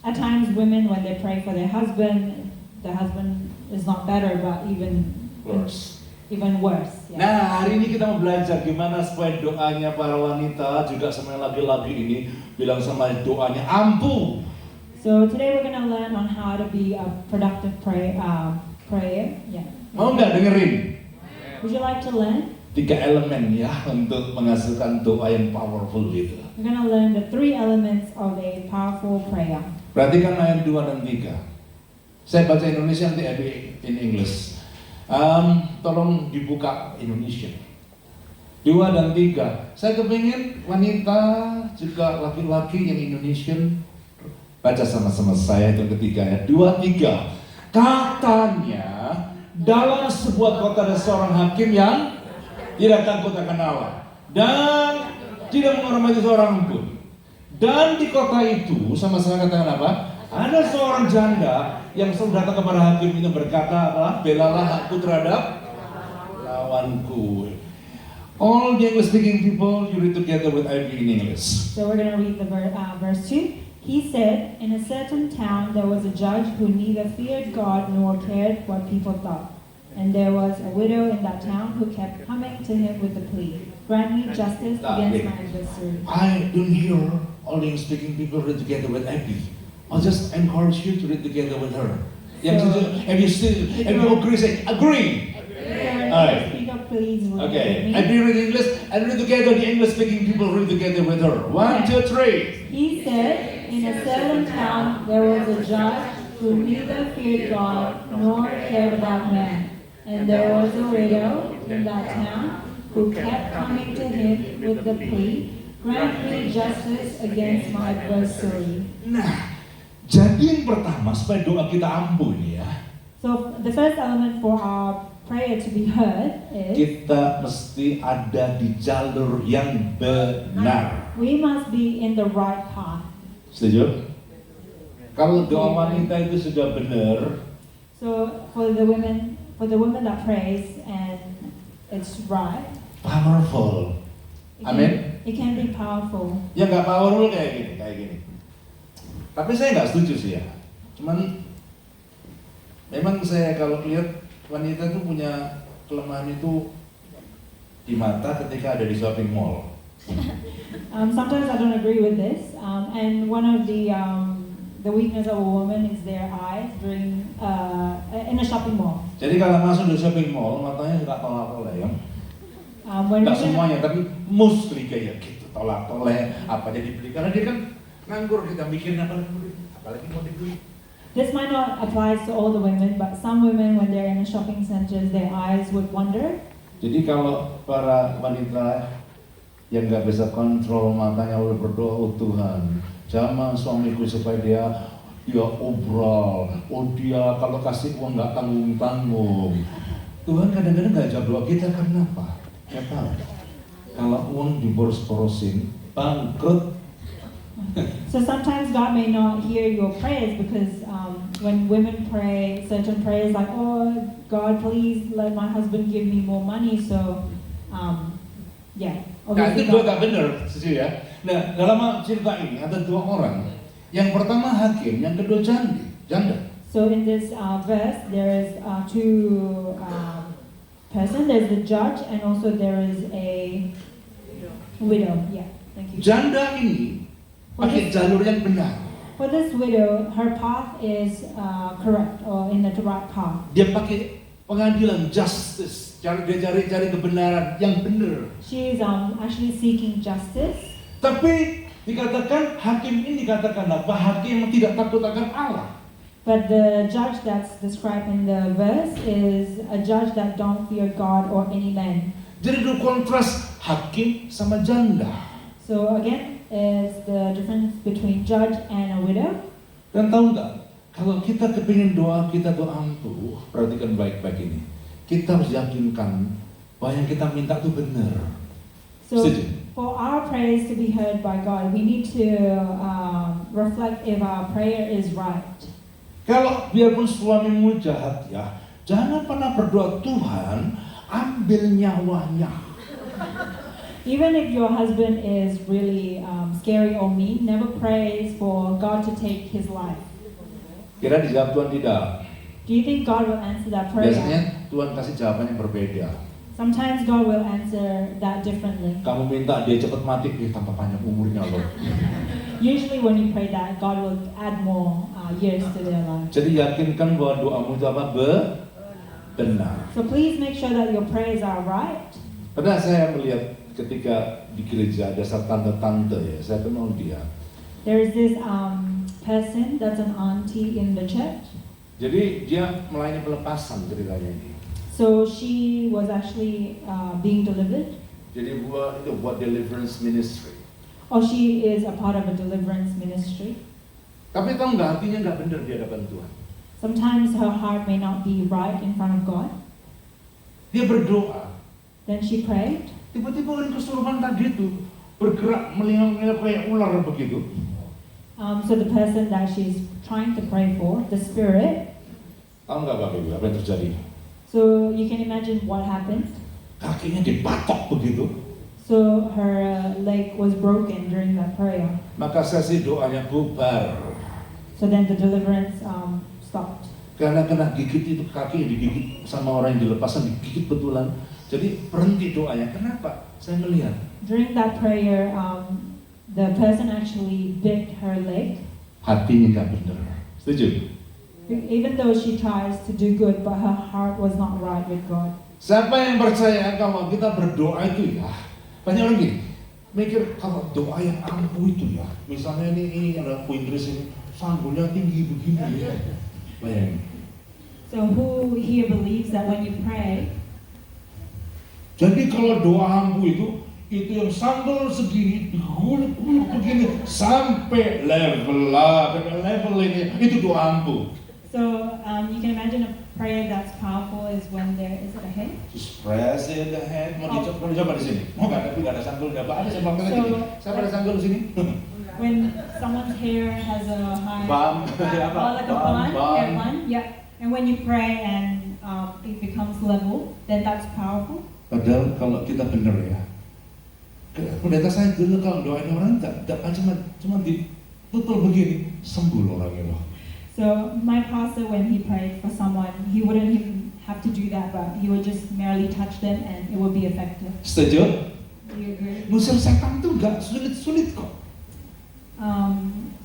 At times, women when they pray for their husband, the husband is not better, but even Worse. worse. Yeah. Nah, hari ini kita mau belajar gimana supaya doanya para wanita juga sama yang laki-laki ini bilang sama doanya ampuh. So today we're going to learn on how to be a productive prayer. Yeah. Mau nggak dengerin? Would you like to learn? 3 elemen ya untuk menghasilkan doa yang powerful gitu. We're going to learn the 3 elements of a powerful prayer. Perhatikan ayat 2 dan 3. Saya baca Indonesia, nanti in English. Tolong dibuka Indonesia. 2 dan 3. Saya kepingin wanita juga laki-laki yang Indonesian baca sama-sama saya itu ketiga ya. 2, 3. Katanya dalam sebuah kota ada seorang hakim yang tidak takut akan Allah dan tidak menghormati seorang pun. Dan di kota itu sama-sama katakan apa? Ada seorang janda yang selalu datang kepada hakim itu berkata apa? Belalah aku terhadap lawanku. All the English speaking people, you read together with Ivy in English. So we're going to read the verse 2. He said, in a certain town there was a judge who neither feared God nor cared what people thought. And there was a widow in that town who kept coming to him with the plea, grant me justice against my adversary. I don't hear all the English speaking people read together with Abby. I'll just encourage you to read together with her. If you agree, say agree. Alright. Speaker, please read with Okay. me. Abby read English and read together. The English speaking people read together with her. 1, 2, 3. He said, in a certain town there was a judge who neither feared God nor cared about man. And there was a widow in that town who kept coming to him with the plea, grant me justice against my adversary. Nah, jadi yang pertama supaya doa kita ampuh ya, So the first element for our prayer to be heard is kita mesti ada di jalur yang benar. we must be in the right path. Setuju? Kalau doa wanita itu sudah benar, So for the women that prays and it's right, powerful. Amin. it can be powerful. Ya nggak powerful kayak gini. Tapi saya nggak setuju sih ya. Cuman memang saya kalau lihat wanita itu punya kelemahan itu di mata ketika ada di shopping mall. Sometimes I don't agree with this, and one of the weakness of a woman is their eyes during in a shopping mall. Jadi kalau masuk di shopping mall matanya suka tolak-tolak ya. When Nggak women, semuanya, tapi mostly kayak gitu tolak-tolak apa aja dibeli karena dia kan nganggur, kita mikirin apalagi mau dibeli. this might not apply to all the women, but some women when they're in the shopping centers, their eyes would wander. Jadi kalau para wanita yang nggak bisa kontrol matanya oleh berdoa, oh Tuhan, jangan suamiku supaya dia obral, dia kalau kasih uang nggak tanggung-tanggung. Tuhan kadang-kadang nggak jawab doa kita karena apa? Ya tahu. Kalau uang diboros-borosin, bangkrut. So sometimes God may not hear your prayers because when women pray certain prayers like, oh God, please let my husband give me more money. So yeah, Nah itu obviously doa God, gak benar, setuju ya. Nah dalam cerita ini ada 2 orang. Yang pertama hakim, yang kedua janda. so in this verse there is two person. There's the judge and also there is a widow. Yeah, thank you. Janda ini pakai jalur yang benar. For this widow, her path is correct or in the right path. Dia pakai pengadilan, justice, dia cari kebenaran yang benar. She is actually seeking justice. Tapi dikatakan hakim ini dikatakan apa? Hakim yang tidak takut akan Allah. But the judge that's described in the verse is a judge that don't fear God or any man. Jadi itu kontras hakim sama janda. So again, is the difference between judge and a widow. Dan tahu nggak? Kalau kita kepingin doa kita doa ampuh, perhatikan baik-baik ini. Kita harus yakinkan bahwa yang kita minta itu benar. So Setuju? for our prayers to be heard by God, we need to reflect if our prayer is right. Kalau biarpun suamimu jahat ya, jangan pernah berdoa Tuhan ambil nyawanya. Even if your husband is really scary or mean, never praise for God to take his life. Kira dijawab Tuhan tidak. Do you think God will answer that prayer? Biasanya Tuhan kasih jawaban yang berbeda. Sometimes God will answer that differently. Kamu minta dia cepat mati, tambah panjang umurnya loh. Usually when you pray that, God will add more years to their life. Jadi yakinkan bahwa doamu itu apa? Benar. So please make sure that your prayers are right. Pernah saya melihat ketika di gereja ada satu tante-tante ya, saya kenal dia. There is this person that's an auntie in the church. Jadi dia melayani pelepasan ceritanya ini. So she was actually being delivered. Jadi buat deliverance ministry. Or she is a part of a deliverance ministry. Tapi tahu nggak, hatinya nggak benar di hadapan Tuhan. Sometimes her heart may not be right in front of God. Dia berdoa. Then she prayed. Tiba-tiba orang kesurupan tadi itu bergerak melingap-ngilap kayak ular begitu. So the person that she's trying to pray for, the spirit. Tahu nggak Bapak Ibu apa yang terjadi? So you can imagine what happened. Kakinya dipatok begitu. So her leg was broken during that prayer. Maka sesi doanya bubar. So then the deliverance stopped. Karena kena gigit itu kaki digigit sama orang yang dilepaskan, digigit betulan. Jadi berhenti doanya. Kenapa? Saya melihat. During that prayer, the person actually bit her leg. Hatinya nggak benar. Setuju? Even though she tries to do good, but her heart was not right with God. Siapa yang percaya kalau kita berdoa itu ya, banyak orang gini, mikir kalau doa yang ampuh itu ya, misalnya ini ada Inggris ini, sanggulnya tinggi begini ya, bayangin. So who here believes that when you pray, Jadi kalau doa ampuh itu yang sanggul segini, digulung begini, sampai level ini, itu doa ampuh. so you can imagine a prayer that's powerful is when there is it a head? Just press in the hand. Mau dicoba di sini? Mau nggak? Tapi nggak ada sanggulnya. Pak ada saya pakai lagi. Siapa ada sanggul di sini? When someone's hair has a high Bun. like a bun, hair bun, yeah. And when you pray and it becomes level, then that's powerful. Padahal kalau kita benar ya, pendeta saya dulu kalau doain orang tidak cuma ditutul begini, sembuh orangnya loh. So my pastor, when he prayed for someone, he wouldn't even have to do that, but he would just merely touch them and it would be effective. Setuju? Do you agree? Ngusir setan itu nggak sulit kok.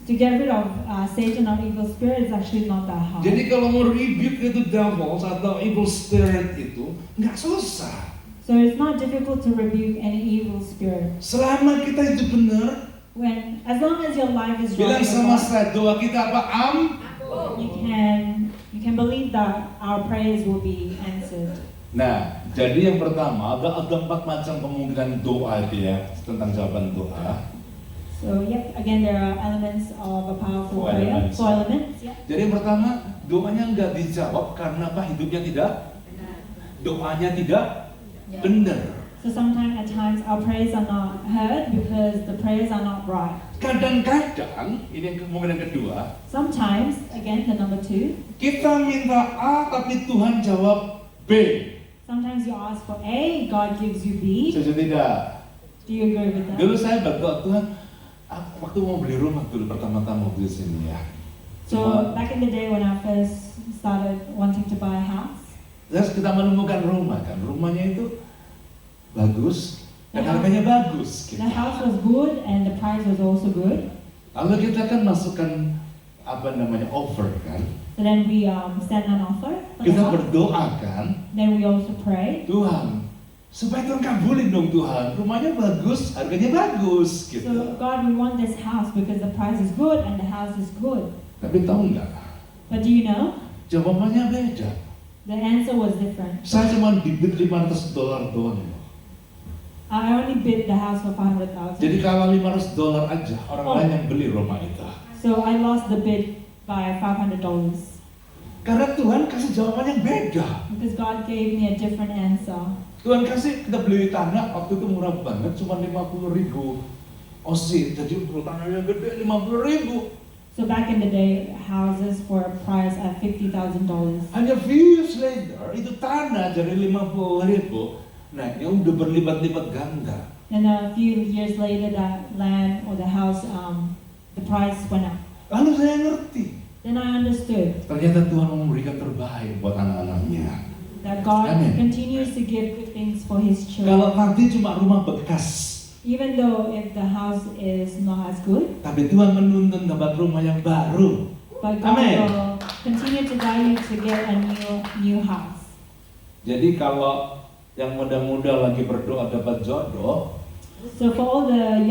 To get rid of Satan or evil spirit is actually not that hard. Jadi kalau mau rebuke itu devils atau evil spirit itu nggak susah. So it's not difficult to rebuke any evil spirit. Selama kita itu benar, As long as your life is bilang right with sama God, saya doa kita apa? you can believe that our prayers will be answered. Nah, jadi yang pertama ada 4 macam kemungkinan doa itu ya, tentang jawaban doa. So again there are elements of a powerful prayer. Four elements. Yeah. Jadi yang pertama, doanya nggak dijawab karena apa? Hidupnya tidak, doanya tidak benar. So sometimes at times our prayers are not heard because the prayers are not right. Kadang-kadang, ini yang kemungkinan kedua, Sometimes, again the number 2, kita minta A tapi Tuhan jawab B. sometimes you ask for A, God gives you B. Setuju tidak? Do you agree with that? Dulu saya berdoa Tuhan, waktu mau beli rumah dulu pertama-tama beli sini ya. So back in the day when I first started wanting to buy a house, Terus kita menemukan rumah kan, rumahnya itu bagus dan harganya bagus. Gitu. the house was good and the price was also good. Lalu kita kan masukkan offer kan. So then we sent an offer for the Kita house. berdoa kan, Then we also pray. Tuhan, supaya Tuhan kabulin dong Tuhan, rumahnya bagus, harganya bagus gitu. So God, we want this house because the price is good and the house is good. Tapi tahu nggak? But do you know? Jawabannya beda. The answer was different. Saya cuma bibit $500 doang. I only bid the house for $500,000. Jadi kalau $500 aja, orang lain yang beli rumah itu. So I lost the bid by $500 Karena Tuhan kasih jawaban yang beda. because God gave me a different answer. Tuhan kasih, kita beli tanah, waktu itu murah banget, cuma 50.000 OC. Jadi tanahnya gede, 50.000. So back in the day, houses were priced at $50,000. Hanya few years later, itu tanah dari 50.000, naiknya udah berlipat-lipat ganda. And a few years later, that land or the house, the price went up. Lalu saya ngerti, Then I understood ternyata Tuhan mau memberikan terbaik buat anak-anaknya. that God Amen. continues to give good things for His Kalau children. nanti cuma rumah bekas, Even though if the house is not as good, tapi Tuhan menuntun dapat rumah yang baru. but God Amen. will continue to guide you to get a new house. Jadi kalau yang muda-muda lagi berdoa dapat jodoh, So for all the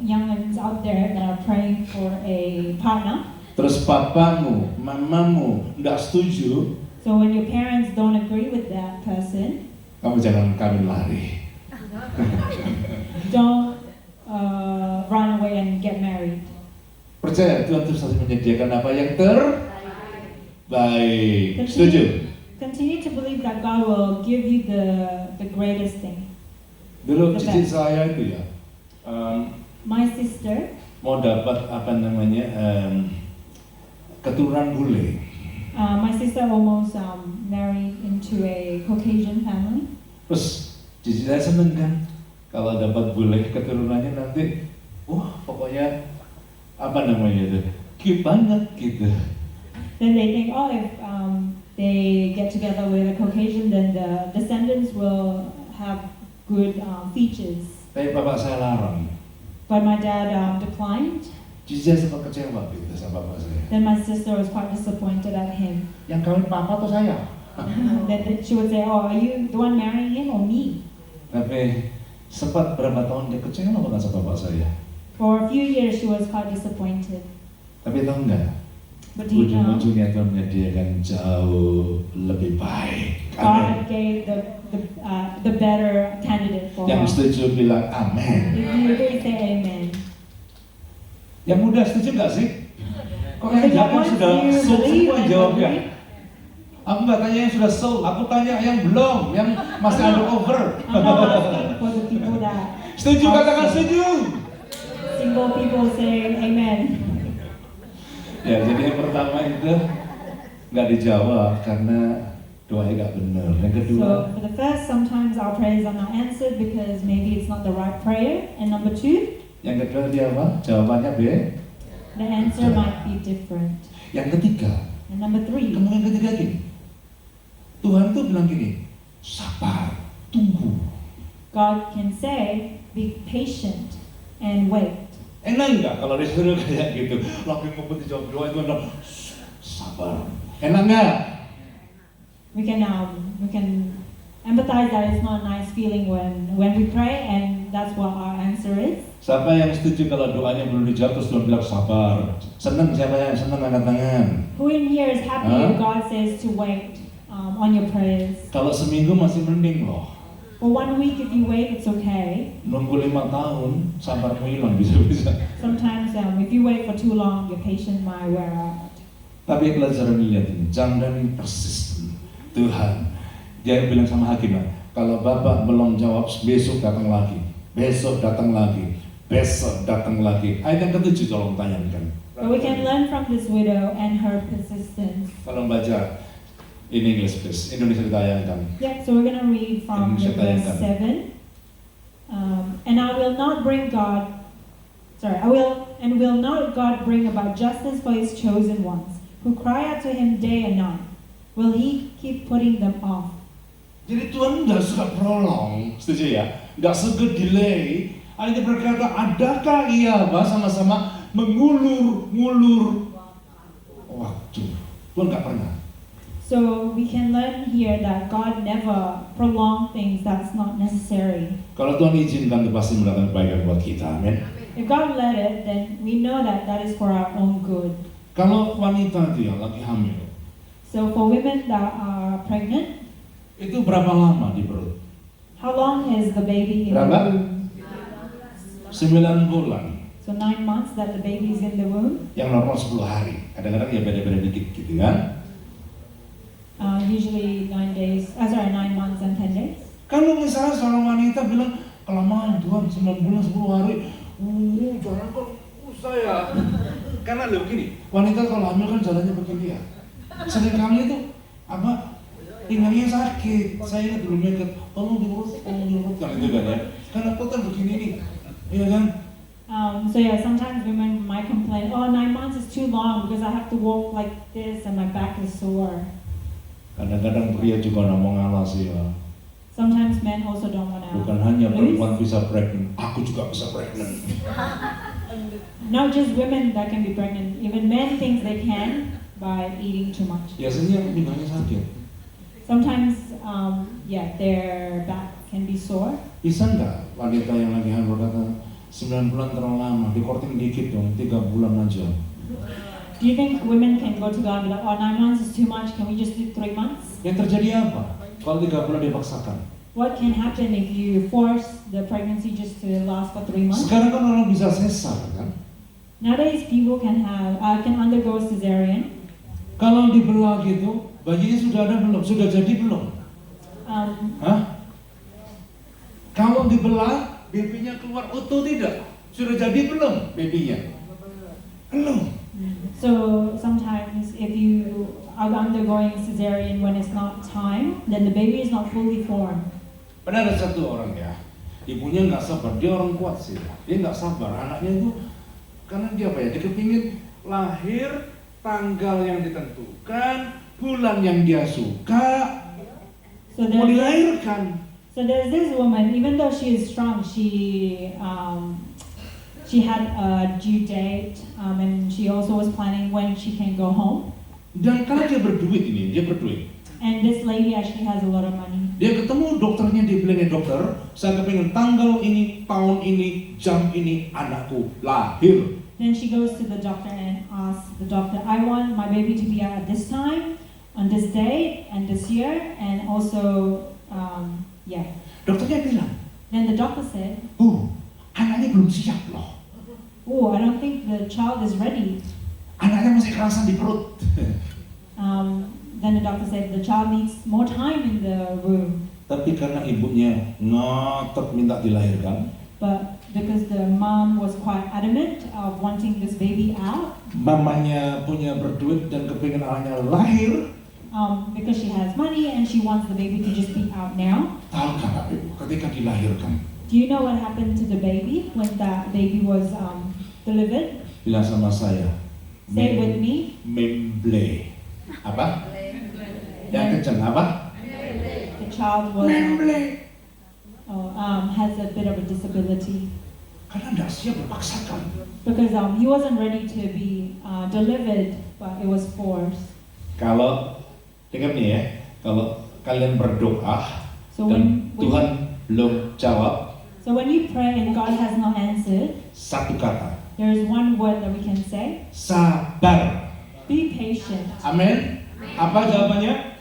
youngins out there that are praying for a partner, terus papamu, mamamu nggak setuju, so when your parents don't agree with that person, kamu jangan kawin lari. don't run away and get married. Percaya Tuhan terus harus menyediakan apa yang terbaik. Setuju? Continue to believe that God will give you the greatest thing. Dulu The cici best. saya itu ya My sister, mau dapat apa namanya keturunan bule. my sister almost married into a Caucasian family. Terus cici saya seneng kan kalau dapat bule keturunannya nanti, wah pokoknya apa namanya itu, cute banget gitu. Then they think, oh, if they get together with a Caucasian, then the descendants will have good features. Tapi bapak saya larang. But my dad declined. Cici saya sempat kecewa gitu sama bapak saya. Then my sister was quite disappointed at him. Yang kawin papa atau saya? Then she would say, oh, are you the one marrying him or me? Tapi sempat berapa tahun dia kecewa banget sama bapak saya. For a few years she was quite disappointed. Tapi tahu nggak? But he Ujung-ujungnya Tuhan menyediakan jauh lebih baik. God Amin. gave the better candidate for her. Yang setuju bilang amin. If you agree, say amen. Yang muda setuju nggak sih? Kok yang If jawab you sudah believe sold semua and jawabnya? agree, Aku nggak tanya yang sudah sold, aku tanya yang belum, yang masih under over. I'm not asking for the people that Setuju, katakan setuju. single people say amen. Ya, jadi yang pertama itu nggak dijawab karena doanya nggak benar. Yang kedua, So for the first, sometimes our prayers are not answered because maybe it's not the right prayer. And number two, yang kedua dia apa? Jawabannya B. the answer might be different. Yang ketiga, And number three, kemungkinan ketiga gini. Tuhan tuh bilang gini, sabar, tunggu. God can say, be patient and wait. Enak nggak kalau disuruh kayak gitu? Lagi ngumpet di jawab doa itu enak, sabar. Enak nggak? We can empathize that it's not a nice feeling when we pray, and that's what our answer is. Siapa yang setuju kalau doanya belum dijawab terus Tuhan bilang sabar? Senang siapa yang senang angkat tangan? Who in here is happy Huh? if God says to wait on your prayers? Kalau seminggu masih mending loh. For 1 week, if you wait, it's okay. Nunggu 5 tahun, sabarmu hilang bisa-bisa. Sometimes if you wait for too long, your patience might wear out. Tapi pelajaran lihat ini, jangan persisten. Tuhan, dia bilang sama hakim, kalau Bapak belum jawab, besok datang lagi, besok datang lagi, besok datang lagi. Ayat yang ketujuh tolong tayangkan. But we can learn from this widow and her persistence. Tolong baca in English please, Indonesia ditayangkan. Yeah, so we're going to read from Indonesia verse tayangkan. 7. And I will not bring God, will not God bring about justice for his chosen ones, who cry out to him day and night? Will he keep putting them off? Jadi Tuhan nggak suka prolong, setuju ya? Nggak suka delay. Ayat berkata, adakah ia sama-sama mengulur-ngulur waktu? Tuhan nggak pernah. So we can learn here that God never prolong things that's not necessary. Kalau Tuhan izinkan, itu pasti mendatangkan kebaikan buat kita, amin. If God let it, then we know that that is for our own good. Kalau wanita itu yang lagi hamil, So for women that are pregnant, itu berapa lama di perut? how long is the baby in the Berapa? womb? 9 bulan. So 9 months that the baby is in the womb. Yang normal 10 hari. Kadang-kadang ya beda-beda dikit gitu kan. Usually 9 months and 10 days. Kalau misalnya seorang wanita bilang, kelamaan Tuhan 9 bulan 10 hari, jangan kok saya. Karena lo gini, wanita kalau hamil kan jalannya begini ya. Sering kali itu apa? Pinggangnya sakit. Saya ingat dulu mikir, tolong diurut kan itu kan ya. Karena aku kan begini nih, iya kan? So yeah, sometimes women might complain, oh 9 months is too long because I have to walk like this and my back is sore. Kadang-kadang pria juga nggak mau ngalah sih ya. Sometimes men also don't want to Bukan hanya perempuan lose. bisa pregnant, aku juga bisa pregnant. Not just women that can be pregnant. Even men think they can by eating too much. Biasanya yang pinggangnya sakit. Sometimes, their back can be sore. Bisa nggak wanita yang lagi hamil kata 9 bulan terlalu lama, dikorting dikit dong, 3 bulan aja. Do you think women can go to God and be like, oh, 9 months is too much, can we just do 3 months? Yang terjadi apa? Kalau 3 bulan dipaksakan. What can happen if you force the pregnancy just to last for 3 months? Sekarang kan orang bisa sesar kan? Nowadays, people can undergo cesarean. Kalau dibelah gitu, bayinya sudah ada belum? Sudah jadi belum? Hah? Kalau dibelah, babynya keluar utuh tidak? Sudah jadi belum babynya? Belum. So sometimes if you are undergoing cesarean when it's not time, then the baby is not fully formed. Pernah ada satu orang ya, ibunya nggak sabar, dia orang kuat sih, dia nggak sabar, anaknya itu karena dia apa ya, dia kepingin lahir tanggal yang ditentukan, bulan yang dia suka, So mau there's dilahirkan. this woman, even though she is strong, she had a due date, and she also was planning when she can go home. Dan karena dia berduit ini, dia berduit. And this lady actually has a lot of money. Dia ketemu dokternya, dia bilang, dokter, saya kepingin tanggal ini, tahun ini, jam ini, anakku lahir. Then she goes to the doctor and asks the doctor, I want my baby to be out at this time, on this date, and this year, and also, Dokternya bilang, Then the doctor said, anaknya belum siap loh. oh, I don't think the child is ready. Anaknya masih kerasan di perut. Then the doctor said, the child needs more time in the womb. Tapi karena ibunya ngotot minta dilahirkan, But because the mom was quite adamant of wanting this baby out, mamanya punya berduit dan kepingin anaknya lahir. because she has money and she wants the baby to just be out now. Tahukah Bapak Ibu, ketika dilahirkan, Do you know what happened to the baby when that baby was delivered? bilang sama saya, Say with me. memble. Apa? Yang kenceng apa? The child was has a bit of a disability Karena tidak siap dipaksakan. because he wasn't ready to be delivered, but it was forced. Kalau dengar nih ya, kalau kalian berdoa So dan when Tuhan belum jawab, when you pray and God has not answered, satu kata, there is one word that we can say: sabar. be patient. Amin. Apa jawabannya?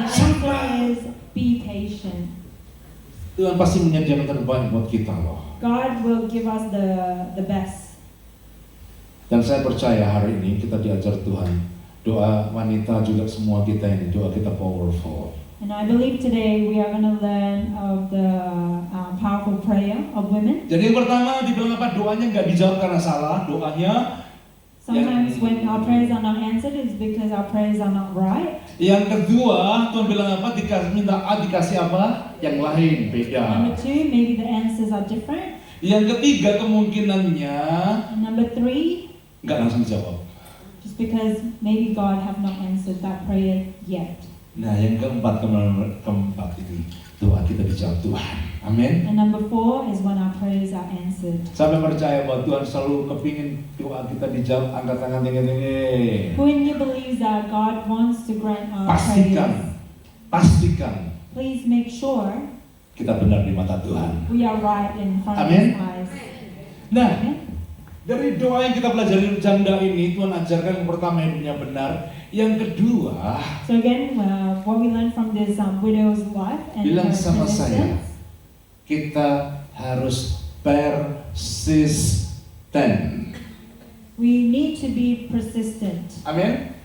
The answer is be patient. Tuhan pasti menyediakan terbaik buat kita loh. God will give us the best. Dan saya percaya hari ini kita diajar Tuhan. Doa wanita juga semua kita ini, doa kita powerful. And I believe today we are going to learn of the powerful prayer of women. Jadi yang pertama dibilang apa? Doanya nggak dijawab karena salah, doanya. Sometimes when our prayers are not answered, it's because our prayers are not right. Yang kedua, Tuhan bilang apa? Minta A dikasih apa? Yang lain, beda. Number two, maybe the answers are different. Yang ketiga kemungkinannya And number three, nggak langsung jawab. just because maybe God have not answered that prayer yet. Nah, yang keempat itu doa kita dijawab Tuhan. Amin. And number four is when our prayers are answered. Sampai percaya bahwa Tuhan selalu kepingin doa kita dijawab, angkat tangan tinggi-tinggi. Who in you believes that God wants to grant our Pastikan, prayers? pastikan Please make sure kita benar di mata Tuhan. we are right in front of Amen. His eyes. Nah, Amen. dari doa yang kita pelajari janda ini, Tuhan ajarkan yang pertama hidupnya benar. Yang kedua, So again, what we learned from this widow's life and bilang her sama saya, persistence, kita harus persisten. we need to be persistent. Amin.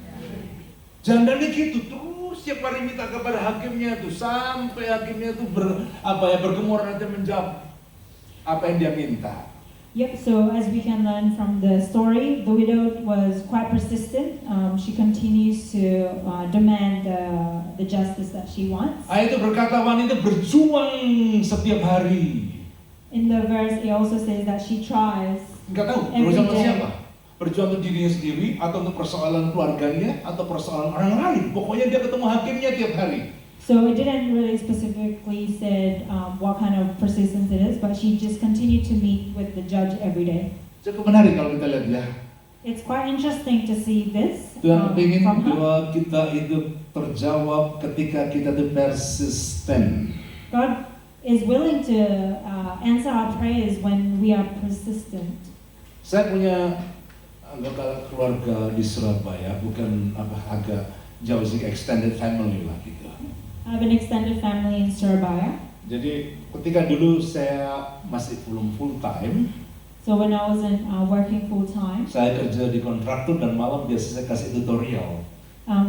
Janda ini gitu terus setiap hari minta kepada hakimnya tuh sampai hakimnya tuh bergemur nanti menjawab apa yang dia minta. Yep, so as we can learn from the story, the widow was quite persistent. She continues to demand the justice that she wants. Ayat itu berkata wanita berjuang setiap hari. In the verse, it also says that she tries. Enggak tahu Every berjuang sama day. siapa? Berjuang untuk dirinya sendiri atau untuk persoalan keluarganya atau persoalan orang lain. Pokoknya dia ketemu hakimnya tiap hari. So it didn't really specifically said what kind of persistence it is, but she just continued to meet with the judge every day. Cukup menarik kalau kita lihat ya. It's quite interesting to see this Tuhan ingin from her. doa kita itu terjawab ketika kita itu persisten. God is willing to answer our prayers when we are persistent. Saya punya anggota keluarga di Surabaya, bukan agak jauh sih, extended family lah gitu. I have an extended family in Surabaya. Jadi ketika dulu saya masih belum full time, So when I was working full time, saya kerja di kontraktor dan malam biasa saya kasih tutorial.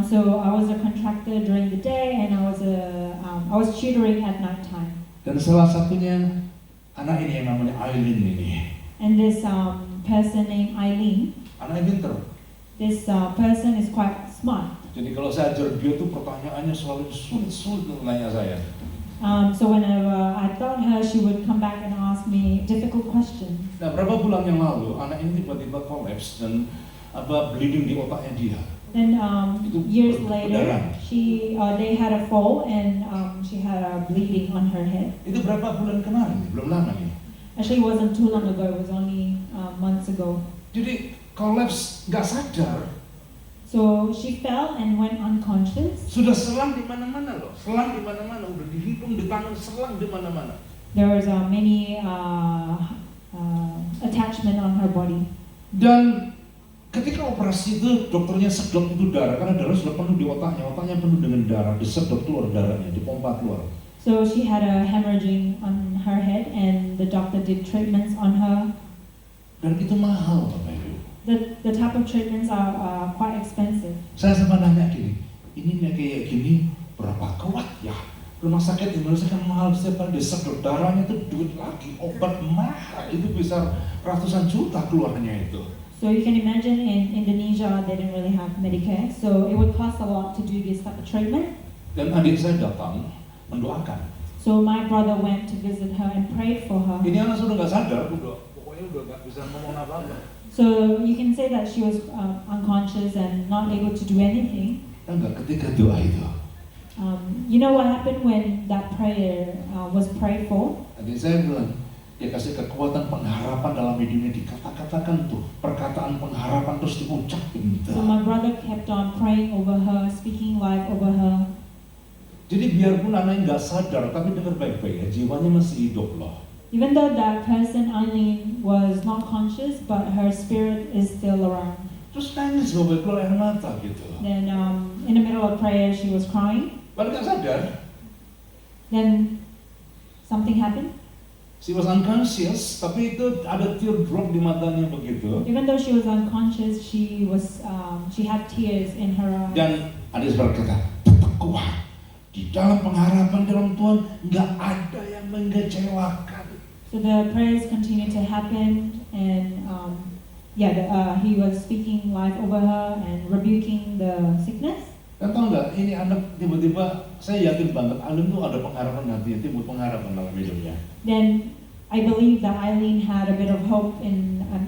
so I was a contractor during the day and I was tutoring at night time. Dan salah satunya anak ini yang namanya Aileen ini. And this person named Eileen, Anak ini pinter. this person is quite smart. Jadi kalau saya ajar dia tuh pertanyaannya selalu sulit-sulit nanya saya. So whenever I taught her, she would come back and ask me difficult questions. Nah, berapa bulan yang lalu anak ini tiba-tiba collapse dan bleeding di otaknya dia. Then years Berdarah. later, they had a fall and she had a bleeding on her head. Itu berapa bulan kemarin? Belum lama ini. Actually, it wasn't too long ago. It was only months ago. Jadi collapse nggak sadar, So she fell and went unconscious. sudah selang di mana-mana loh, selang di mana-mana, udah di hidung, di tangan, selang di mana-mana. There was many attachment on her body. Dan ketika operasi itu dokternya sedot itu darah karena darah sudah penuh di otaknya penuh dengan darah, disedot keluar darahnya, dipompa keluar. So she had a hemorrhaging on her head, and the doctor did treatments on her. Dan itu mahal, Bapak Ibu. The type of treatments are quite expensive. Saya sempat nanya gini, ini kayak gini berapa kuat ya? Rumah sakit di Indonesia kan mahal, setiap kali disedot darahnya itu duit lagi, obat mahal, itu bisa ratusan juta keluarnya itu. So you can imagine in Indonesia they didn't really have Medicare, so it would cost a lot to do this type of treatment. Dan adik saya datang mendoakan. So my brother went to visit her and prayed for her. Ini anak sudah nggak sadar, pokoknya udah nggak bisa ngomong apa-apa. So you can say that she was unconscious and not able to do anything. Enggak, ketika doa itu, You know what happened when that prayer was prayed for? adik saya bilang, dia kasih kekuatan pengharapan dalam hidupnya, dikata-katakan tuh, perkataan pengharapan terus diucapin. So my brother kept on praying over her, speaking life over her. Jadi biarpun anaknya nggak sadar, tapi dengar baik-baik ya, jiwanya masih hidup loh. Even though that person, Eileen, was not conscious, but her spirit is still around. Terus nangis Bapak, keluar air mata gitu. Then in the middle of prayer, she was crying. Padahal nggak sadar, Then something happened. she was unconscious, tapi itu ada teardrop di matanya begitu. Even though she was unconscious, she had tears in her eyes. Dan adik saya berkata, tetap kuat. Di dalam pengharapan dalam Tuhan, nggak ada yang mengecewakan. So the prayers continued to happen, and he was speaking life over her and rebuking the sickness. Dan tahu nggak, ini anak tiba-tiba, saya yakin banget, Alim tuh ada pengharapan hatinya, timbul pengharapan dalam hidupnya. Then I believe that Eileen had a bit of hope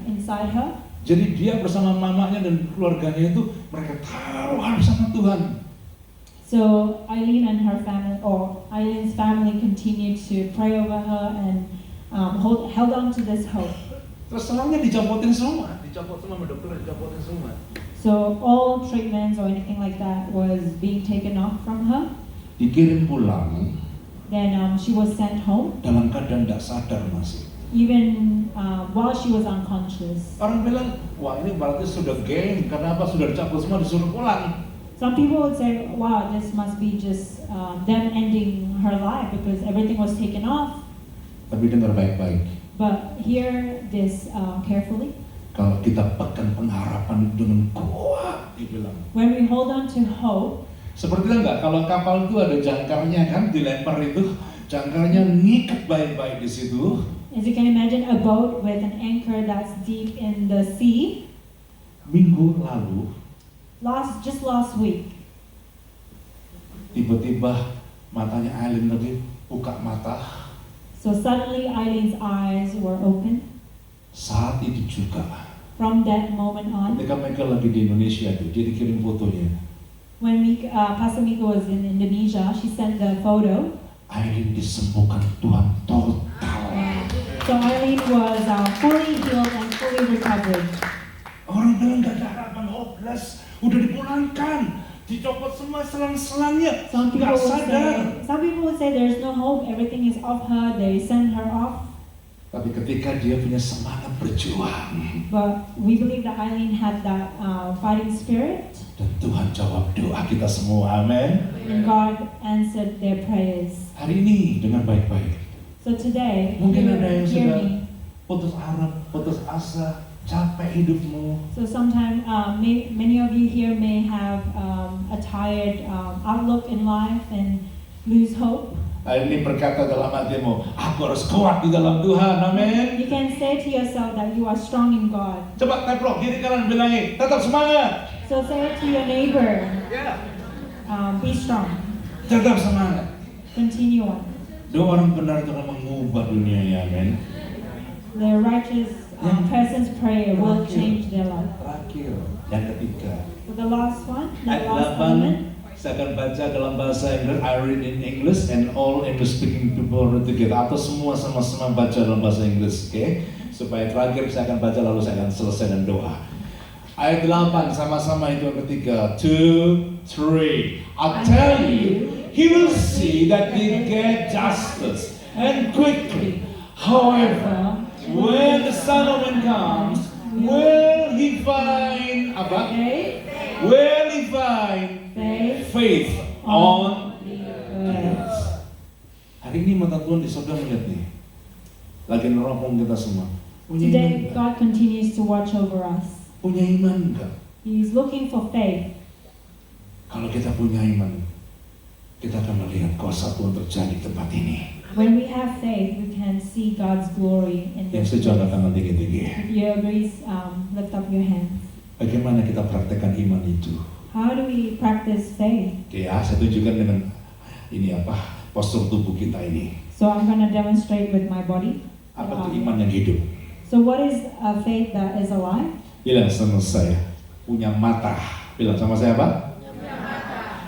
inside her. Jadi dia bersama mamanya dan keluarganya itu, mereka taruhan sama Tuhan. So Eileen and her family, or Eileen's family, continued to pray over her and held on to this hope. Terus selangnya dicopotin semua, dicopot semua, dokter dicopotin semua. So all treatments or anything like that was being taken off from her. Dikirim pulang, Then she was sent home, dalam keadaan tidak sadar masih. even while she was unconscious. Orang bilang, wah ini berarti sudah game, karena apa sudah dicabut semua disuruh pulang. Some people would say, wow, this must be just them ending her life because everything was taken off. Tapi dengar baik-baik, But hear this carefully. kalau kita pegang pengharapan dengan kuat, dibilang. When we hold on to hope, Seperti enggak, kalau kapal itu ada jangkarnya kan, dilempar itu, jangkarnya ngikat baik-baik di situ. as you can imagine, a boat with an anchor that's deep in the sea. Minggu lalu, Just last week, tiba-tiba matanya Aileen lagi buka mata. so suddenly Eileen's eyes were open. Saat itu juga, From that moment on, ketika mereka lagi di Indonesia tuh, dia dikirim fotonya. when Pastor Mika was in Indonesia, she sent the photo. Aileen disembuhkan Tuhan total. So Eileen was fully healed and fully recovered. Orang bilang gak ada harapan, hopeless, udah dipulangkan, dicopot semua selang-selangnya, Some gak sadar. people would say there's no hope, everything is off her, they send her off. Tapi ketika dia punya semangat berjuang, But we believe that Eileen had that fighting spirit, dan Tuhan jawab doa kita semua, amin. and God answered their prayers. Hari ini dengan baik-baik. So today, Mungkin ada yang hear sudah me. putus harap, putus asa, capek hidupmu. So sometimes many of you here may have a tired outlook in life and lose hope. Ini berkata dalam hatimu, aku harus kuat di dalam Tuhan, amin. You can say to yourself that you are strong in God. Coba teplok kiri kanan bilangi, tetap semangat. So say it to your neighbor, be strong, Tetap semangat. continue on. Doa orang benar itu akan mengubah dunianya, amin. The righteous person's prayer will change their life. Terakhir, yang ketiga. For the last one, the Ayat last 8, element. saya akan baca dalam bahasa Inggris, I read in English and all English speaking people read together. Atau semua sama-sama baca dalam bahasa Inggris, oke? Supaya terakhir saya akan baca lalu saya akan selesai dan doa. Ayat 8 sama-sama itu yang ketiga. 2, 3. I tell you, he will see that they get justice and quickly. However, when the Son of Man comes, will he find apa? Will he find faith on earth? Hari ini mata Tuhan di surga melihat nih, lagi neropong kita semua. Punya iman Today, nggak? God continues to watch over us. Punya iman enggak? He's looking for faith. Kalau kita punya iman, kita akan melihat kuasa Tuhan terjadi di tempat ini. When we have faith, we can see God's glory in this Yang setuju angkat place. tangan tinggi-tinggi. If you agree, lift up your hands. Bagaimana kita praktekkan iman itu? How do we practice faith? Oke ya, saya tunjukkan dengan ini apa? Postur tubuh kita ini. So I'm going to demonstrate with my body. Apa itu iman yang hidup? So what is a faith that is alive? Bilang sama saya, punya mata. Bilang sama saya apa?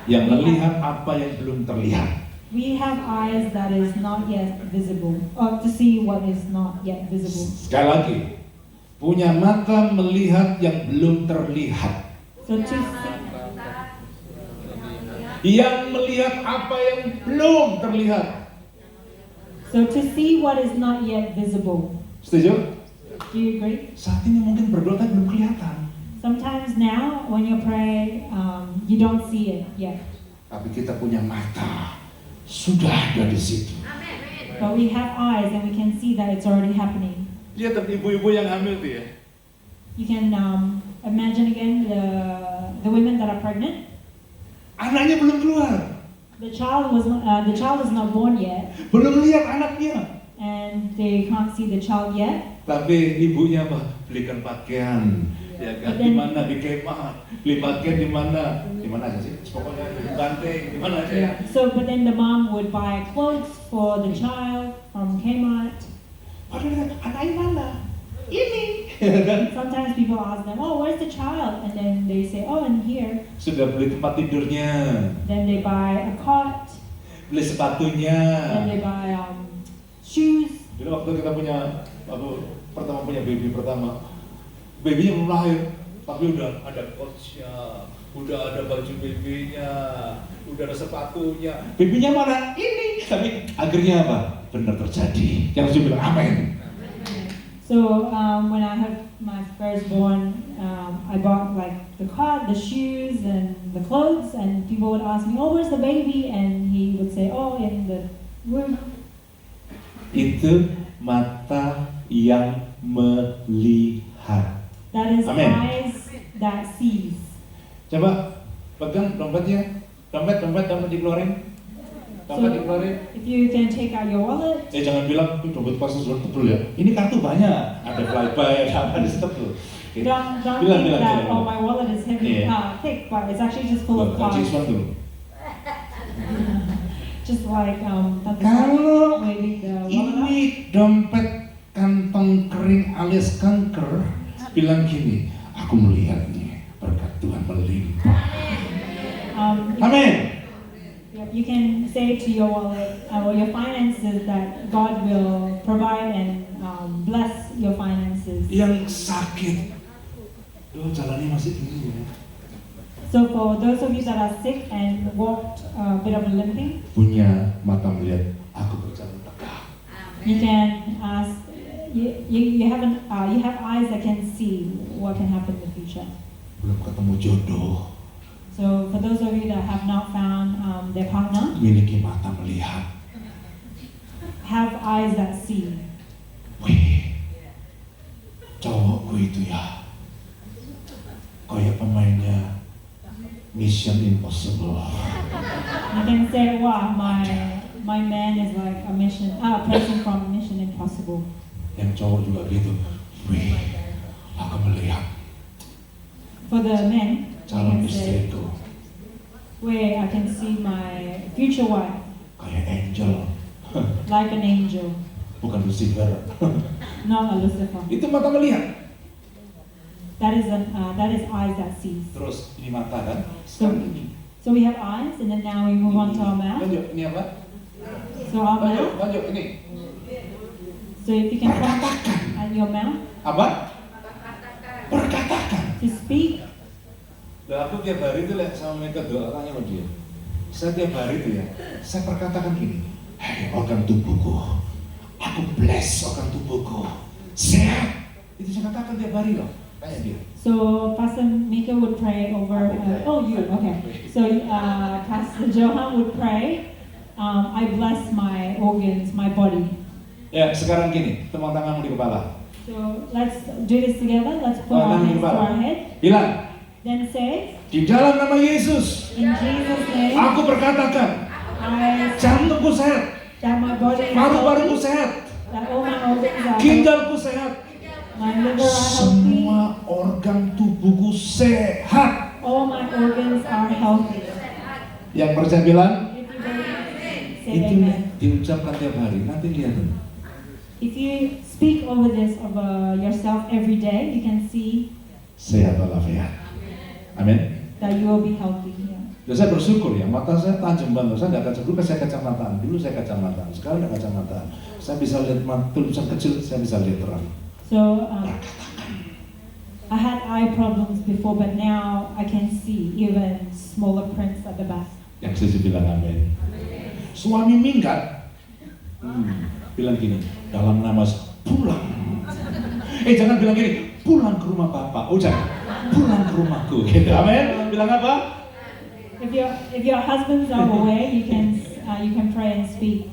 Yang melihat apa yang belum terlihat. We have eyes that is not yet visible, or to see what is not yet visible. Sekali lagi, punya mata melihat yang belum terlihat. So to see, Yang melihat apa yang belum terlihat. what is not yet visible. Setuju? Do you agree? Saat ini mungkin berdoa tapi belum kelihatan. Sometimes now, when you pray, you don't see it yet. Tapi kita punya mata, sudah ada di situ. But we have eyes and we can see that it's already happening. Lihat ibu-ibu yang hamil tuh ya. You can imagine again the women that are pregnant. Anaknya belum keluar, The child is not born yet, belum lihat anaknya. and they can't see the child yet. Tapi ibunya apa? Belikan pakaian, ya kan? Di mana di kemah, beli pakaian di mana? Di mana aja sih? Pokoknya di Banteng, di mana aja ya? So, but then the mom would buy clothes for the child from Kmart. Padahal anaknya mana? Ini, ya kan? Sometimes people ask them, "Oh, where's the child?" And then they say, "Oh, in here." Sudah beli tempat tidurnya, Then they buy a cot. beli sepatunya. Then they buy shoes. Dulu waktu kita punya, pertama punya baby pertama, babynya belum lahir, tapi udah ada coachnya, udah ada baju babynya, udah ada sepatunya. Babynya mana? Ini. Tapi akhirnya apa? Benar terjadi. Yang harus bilang amin. So when I had my firstborn, I bought like the cot, the shoes, and the clothes. And people would ask me, "Oh, where's the baby?" And he would say, "Oh, in the room." Itu mata yang melihat. That is Amen. eyes that sees. Coba pegang dompetnya, dompet dikeluarin, dompet dikeluarin. If you can take out your wallet, Jangan bilang tuh dompet pas sudah tebel ya. Ini kartu banyak, ada flyby, ada apa di situ tuh. Oke. don't Bilang, think that, bilang. "Oh, my wallet is heavy, Yeah. thick," but it's actually just full of Kunci cards. suatu. Just like Tante Kalau waving the wallet up. ini dompet kantong kering alias kanker, bilang gini, aku melihat nih berkat Tuhan melimpah. Amin. You can say to your wallet or your finances that God will provide and bless your finances. Yang sakit, jalannya masih gini ya. So for those of you that are sick and walked a bit of a limping, Punya mata melihat, aku berjalan tegak. you can ask. You have eyes that can see what can happen in the future. Belum ketemu jodoh, So for those of you that have not found their partner, miliki mata melihat. have eyes that see. Wih, cowokku itu ya, kayak pemainnya Mission Impossible. You can say, "Wow, my man is like a person from Mission Impossible." Yang cowok juga gitu. Wih, aku melihat For the men, you calon can say, istriku "Wait, I can see my future wife kayak angel, like an angel, bukan Lucifer. not a Lucifer." Itu mata melihat. That is eyes that sees. Terus ini mata kan? Sekarang ini. So we have eyes, and then now we move on to our mouth. Lanjut, ini apa? So our mouth. Lanjut, ini. So if you can point at your mouth Apa? Perkatakan. to speak. Lah aku tiap hari itu lihat sama mereka doa tanya sama dia. Saya tiap hari itu ya, saya perkatakan gini. Hei organ tubuhku, aku bless organ tubuhku, sehat. Itu saya katakan tiap hari loh. Tanya dia. So Pastor Mika would pray over. You okay? So Pastor Johan would pray. I bless my organs, my body. Ya sekarang gini, teman tanganmu di kepala. So let's do this together. Let's put our Tangan di hands to kepala. our head. Bilang, Then say, di dalam nama Yesus, in Jesus' name, aku perkatakan, I jantungku sehat, that my body is paru-paruku healthy, sehat, that all my organs are healthy, ginjalku sehat, my liver are healthy, semua organ tubuhku sehat. all my organs are healthy. Yang percaya bilang, If you believe, say itu amen. diucapkan tiap hari. Nanti lihat tuh. If you speak over this over yourself every day, you can see Sehat walafiat. Amin. that you will be healthy. Yeah. Ya, saya bersyukur ya, mata saya tajam banget. Saya nggak dulu saya kacamataan, sekarang nggak kacamataan. Saya bisa lihat tulisan kecil, saya bisa lihat terang. So I had eye problems before, but now I can see even smaller prints at the back. Yang sisi bilang amin. Suami minggat, bilang gini, dalam nama pulang. Jangan bilang gini, pulang ke rumah Bapak. Oh jangan, pulang ke rumahku. Gitu, amin. Bilang apa? If your husbands are away, you can pray and speak.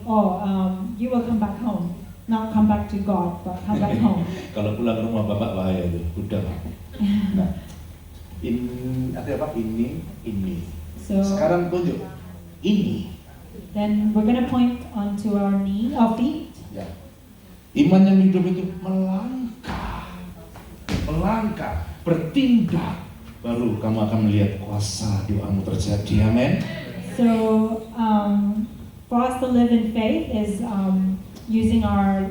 You will come back home, not come back to God, but come back home. Kalau pulang ke rumah Bapak bahaya itu, udah. Nah, ada apa? Ini. So Sekarang tunjuk. Ini. then we're gonna point onto our feet. Ya. Iman yang hidup itu melangkah, bertindak, baru kamu akan melihat kuasa doamu terjadi. Amin. So for us to live in faith is using our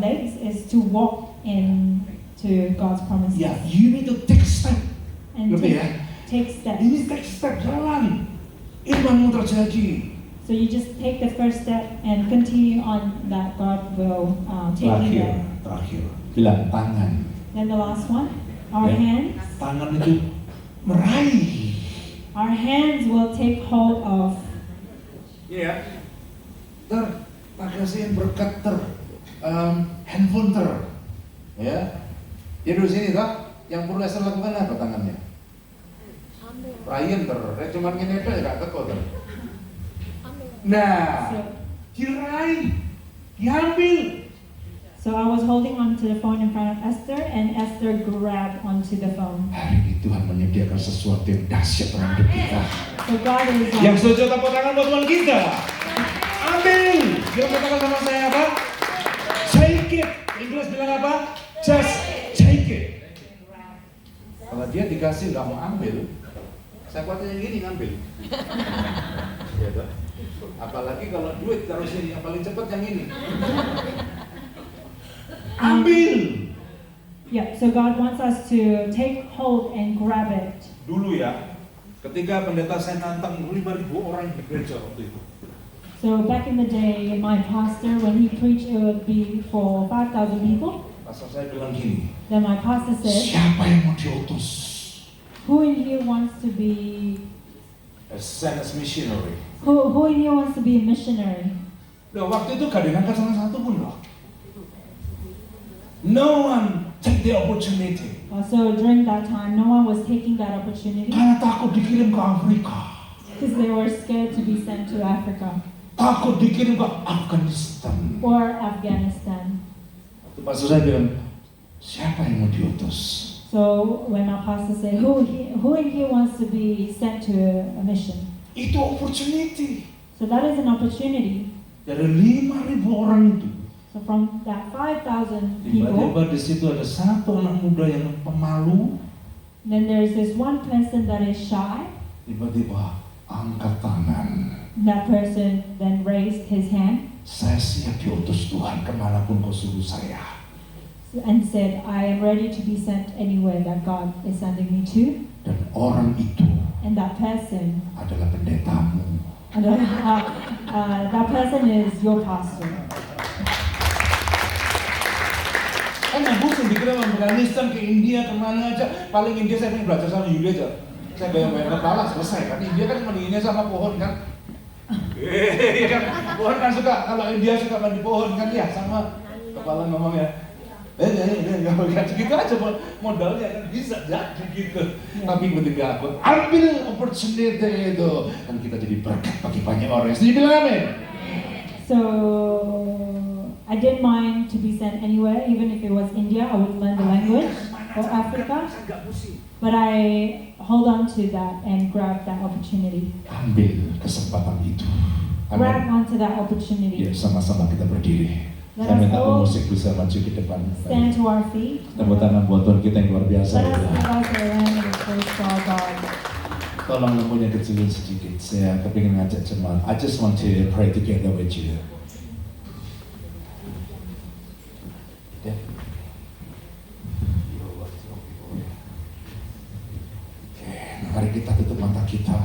legs is to walk into God's promises Ya, you need to take step. and Ngerti ya? take steps. Ini take step, jalan. Imanmu terjadi. So you just take the first step and continue on that. God will take you there. Terakhir. Bilang tangan. Then the last one, our Ya. hands. Tangan itu meraih. Our hands will take hold of. Iya. Tak kasihin berkat handphone ya. Ya dulu sini tak, yang perlu Esther lakukan apa tangannya? Ryan cuman gini aja ya gak teko Nah, diraih, diambil. So I was holding onto the phone in front of Esther, and Esther grabbed onto the phone. Hari ini Tuhan menyediakan sesuatu yang dahsyat dalam hidup kita. So God is Yang setuju tepuk tangan buat Tuhan kita. Amin. Dia katakan sama saya apa? Take it. Inggris bilang apa? Just take it. Kalau dia dikasih nggak mau ambil, saya kuatnya yang gini ngambil. Ya, toh? Apalagi kalau duit taruh sini, yang paling cepat yang ini. Ambil. Yeah, so God wants us to take hold and grab it. Dulu ya, Ketika pendeta saya nantang 5.000 orang di gereja waktu itu. So back in the day, my pastor, when he preached, it would be for 5,000 people. Pastor saya bilang gini, Then my pastor said, siapa yang mau diutus? who in here wants to be, Send as missionary. who in here wants to be a missionary? Loh, waktu itu gak diangkat salah satu pun loh. No one take the opportunity. So during that time, no one was taking that opportunity Karena takut dikirim ke Afrika. because they were scared to be sent to Africa Takut dikirim ke Afghanistan. or Afghanistan. Waktu pastor saya bilang, siapa yang mau diutus? So when my pastor said, who in here wants to be sent to a mission? Itu opportunity. So that is an opportunity. Dari 5.000 orang itu, So from that 5,000 people, tiba-tiba di situ ada satu anak muda yang pemalu. then there's this one person that is shy. Tiba-tiba angkat tangan. That person then raised his hand Saya siap diutus Tuhan kemanapun kau suruh saya. and said, I am ready to be sent anywhere that God is sending me to. Dan orang itu And that person, adalah pendetamu. that person is your pastor. Kan yang pusing dikirim ke Afghanistan, ke India, kemana aja. Paling India saya pengen belajar sama Yulia aja. Saya bayang-bayang kepala selesai kan. India kan mandinya sama pohon kan. Iya kan, pohon kan suka, kalau India suka mandi pohon kan ya sama kepala ngomongnya. Gitu aja modalnya kan bisa jadi gitu. Tapi ketika aku ambil opportunity itu, kan kita jadi berkat bagi banyak orang. Jadi bilang amin. So I didn't mind to be sent anywhere, even if it was India, I would learn the language, or Africa. But I hold on to that and grab that opportunity. Ambil kesempatan itu. Grab Amin. onto that opportunity. Ya, sama-sama kita berdiri. Let Saya us minta all pemusik bisa maju ke depan. stand to our feet. Tepuk tangan buat Tuhan kita yang luar biasa. Let us itu. give us a round of applause to our God. Tolong lembunya kecilin sedikit. Saya kepingin ngajak jemaat. I just want to pray together with you. Ya. Oke, mari kita tutup mata kita.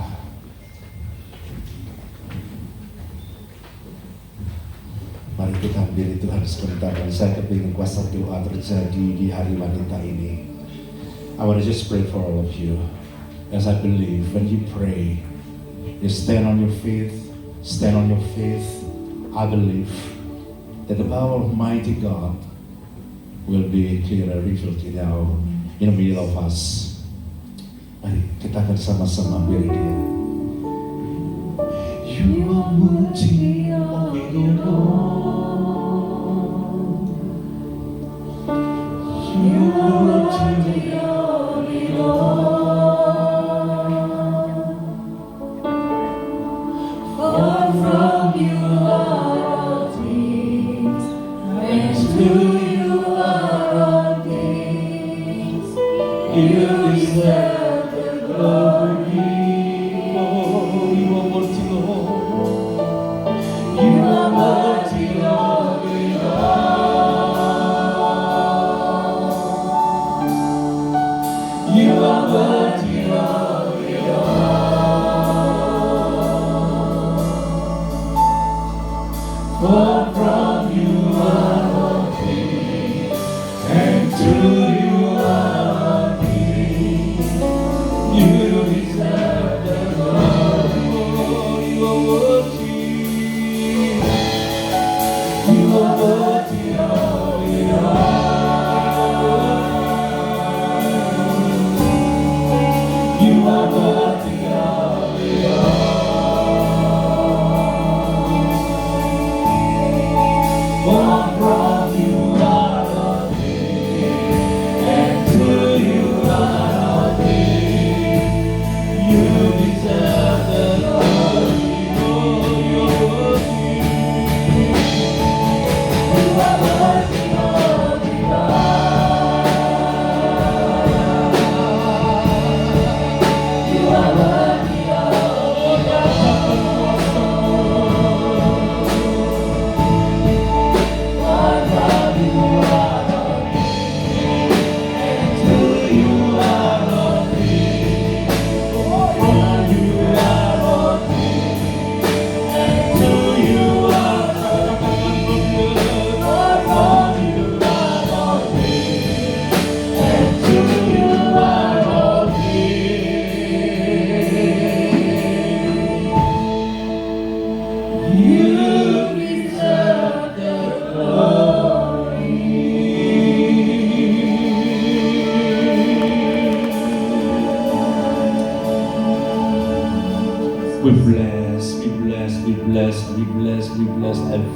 Mari kita berdiri Tuhan sebentar dan saya kepingin kuasa doa terjadi di hari wanita ini. I want to just pray for all of you. As I believe when you pray, you stand on your faith, I believe that the power of mighty God will be clearly revealed in the middle of us. Mari kita akan sama-sama berdiri. You are worthy of it all. You are worthy of it all. For from you are all things, and through you are all things. You deserve the glory. Oh, you are worthy, Lord. You are worthy of it all. You are worthy of it all. For from you are all things, and through you are all things.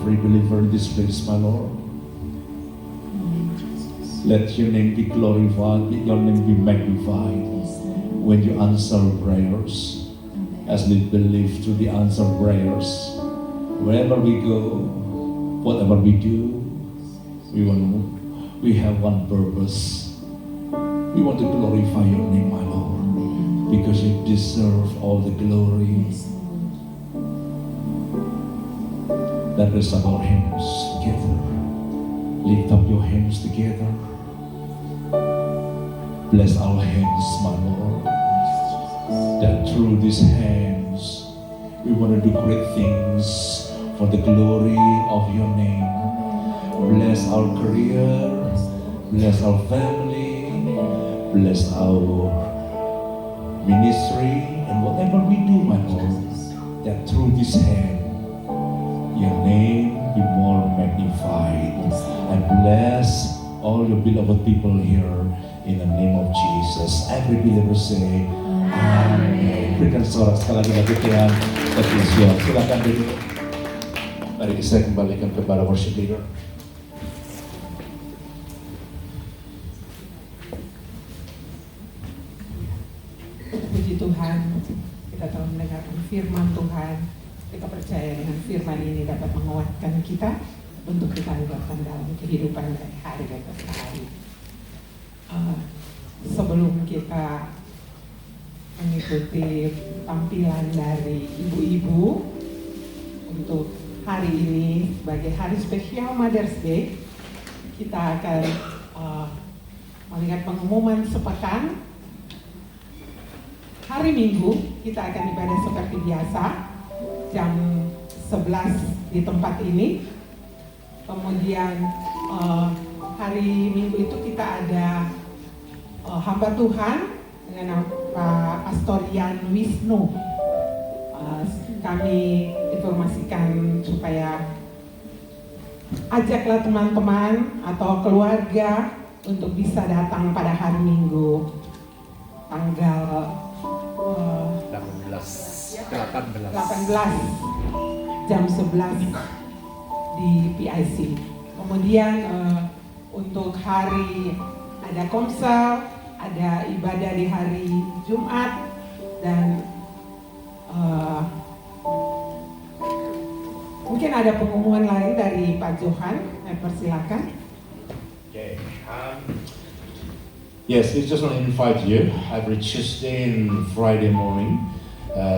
every believer in this place, my Lord. Let your name be glorified, let your name be magnified when you answer prayers. As we believe through the answered prayers, wherever we go, whatever we do, we have one purpose. We want to glorify your name, my Lord, because you deserve all the glory. Let us have our hands together. Lift up your hands together. Bless our hands, my Lord, that through these hands we want to do great things for the glory of your name. Bless our career, bless our family, bless our ministry, and whatever we do, my Lord, that through this hand your name be more magnified. And bless all your beloved people here in the name of Jesus. Every believer say, Amen. Berikan suara sekali lagi bagi Tuhan. Silakan duduk. Mari saya kembalikan kepada worship leader. Puji Tuhan, kita telah mendengarkan firman Tuhan. Kita percaya dengan firman ini dapat menguatkan kita untuk kita lakukan dalam kehidupan dari hari ke hari. Sebelum kita mengikuti tampilan dari ibu-ibu untuk hari ini sebagai hari spesial Mother's Day, kita akan melihat pengumuman sepekan. Hari Minggu kita akan ibadah seperti biasa jam 11 di tempat ini. Kemudian hari Minggu itu kita ada hamba Tuhan dengan Pak Astorian Wisnu. Kami informasikan supaya ajaklah teman-teman atau keluarga untuk bisa datang pada hari Minggu tanggal 18 jam 11 di PIC. Kemudian untuk hari ada komsel, ada ibadah di hari Jumat, dan mungkin ada pengumuman lain dari Pak Johan. Persilakan. Okay. Yes, we just want to invite you every Tuesday and Friday morning,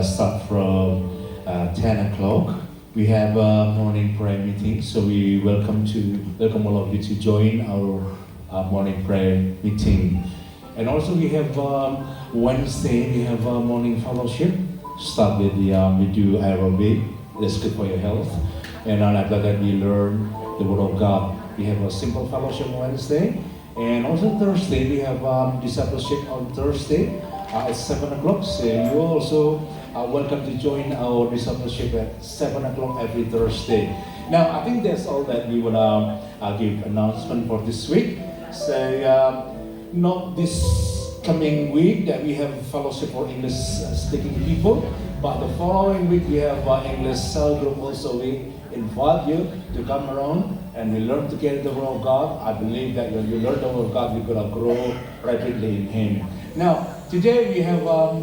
start from 10 o'clock. We have a morning prayer meeting, so we welcome all of you to join our morning prayer meeting. And also we have Wednesday, we have a morning fellowship. Start with we do aerobic, that's good for your health. And after that we learn the Word of God. We have a simple fellowship Wednesday. And also Thursday, we have discipleship on Thursday at 7 o'clock. So you also are welcome to join our discipleship at 7 o'clock every Thursday. Now, I think that's all that we would give announcement for this week. So, not this coming week that we have fellowship for English speaking people, but the following week we have English cell group also. We invite you to come around and we learn together the Word of God. I believe that when you learn the Word of God, you're going to grow rapidly in Him. Now, today we have a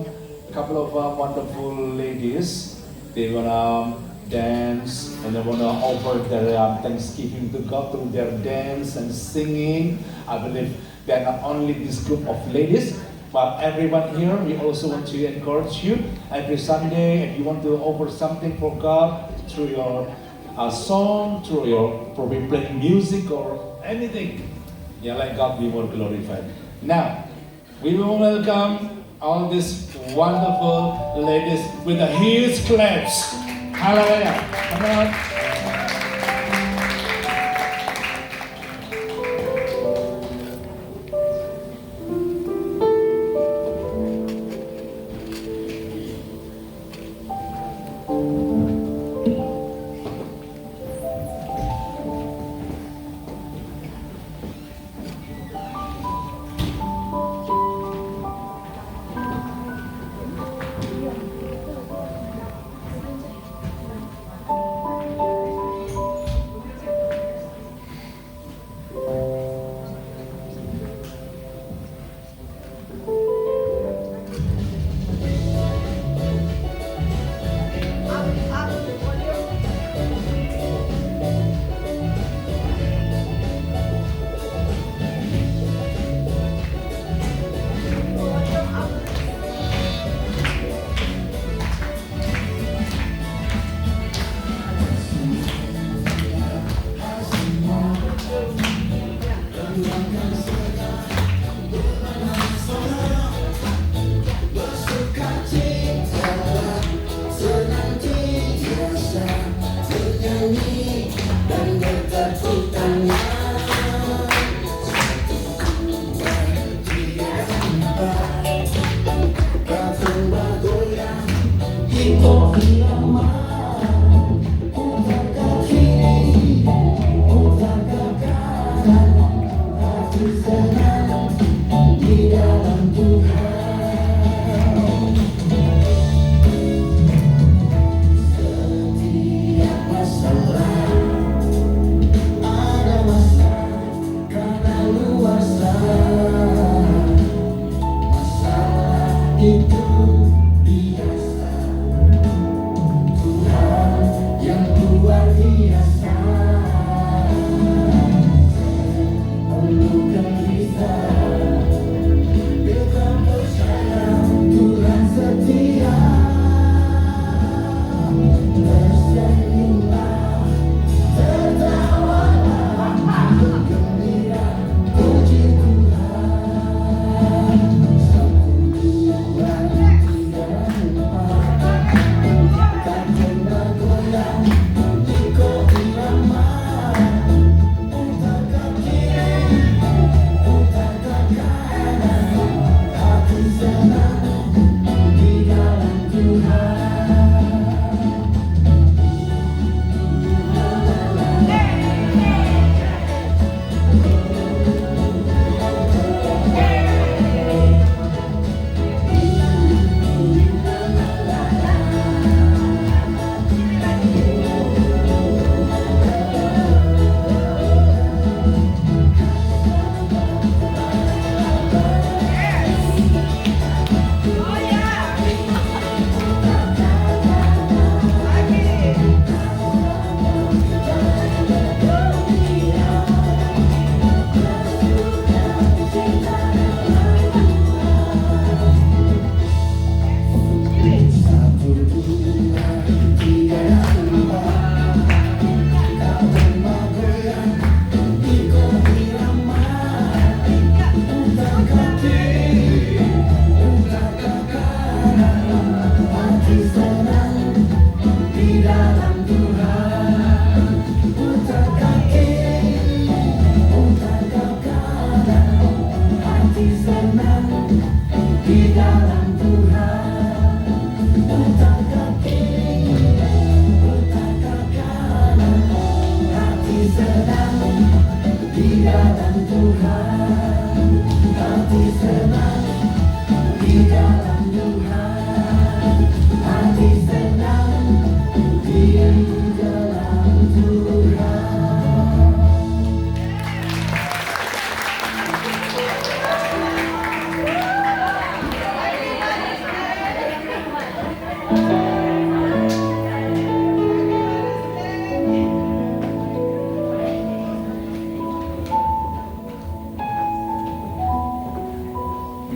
couple of wonderful ladies. They want to dance and they want to offer their thanksgiving to God through their dance and singing. I believe that not only this group of ladies, but everyone here, we also want to encourage you every Sunday. If you want to offer something for God through your song, through your probably playing music or anything, yeah, let God be more glorified. Now, we will welcome all these wonderful ladies with a huge claps. Hallelujah! Come on.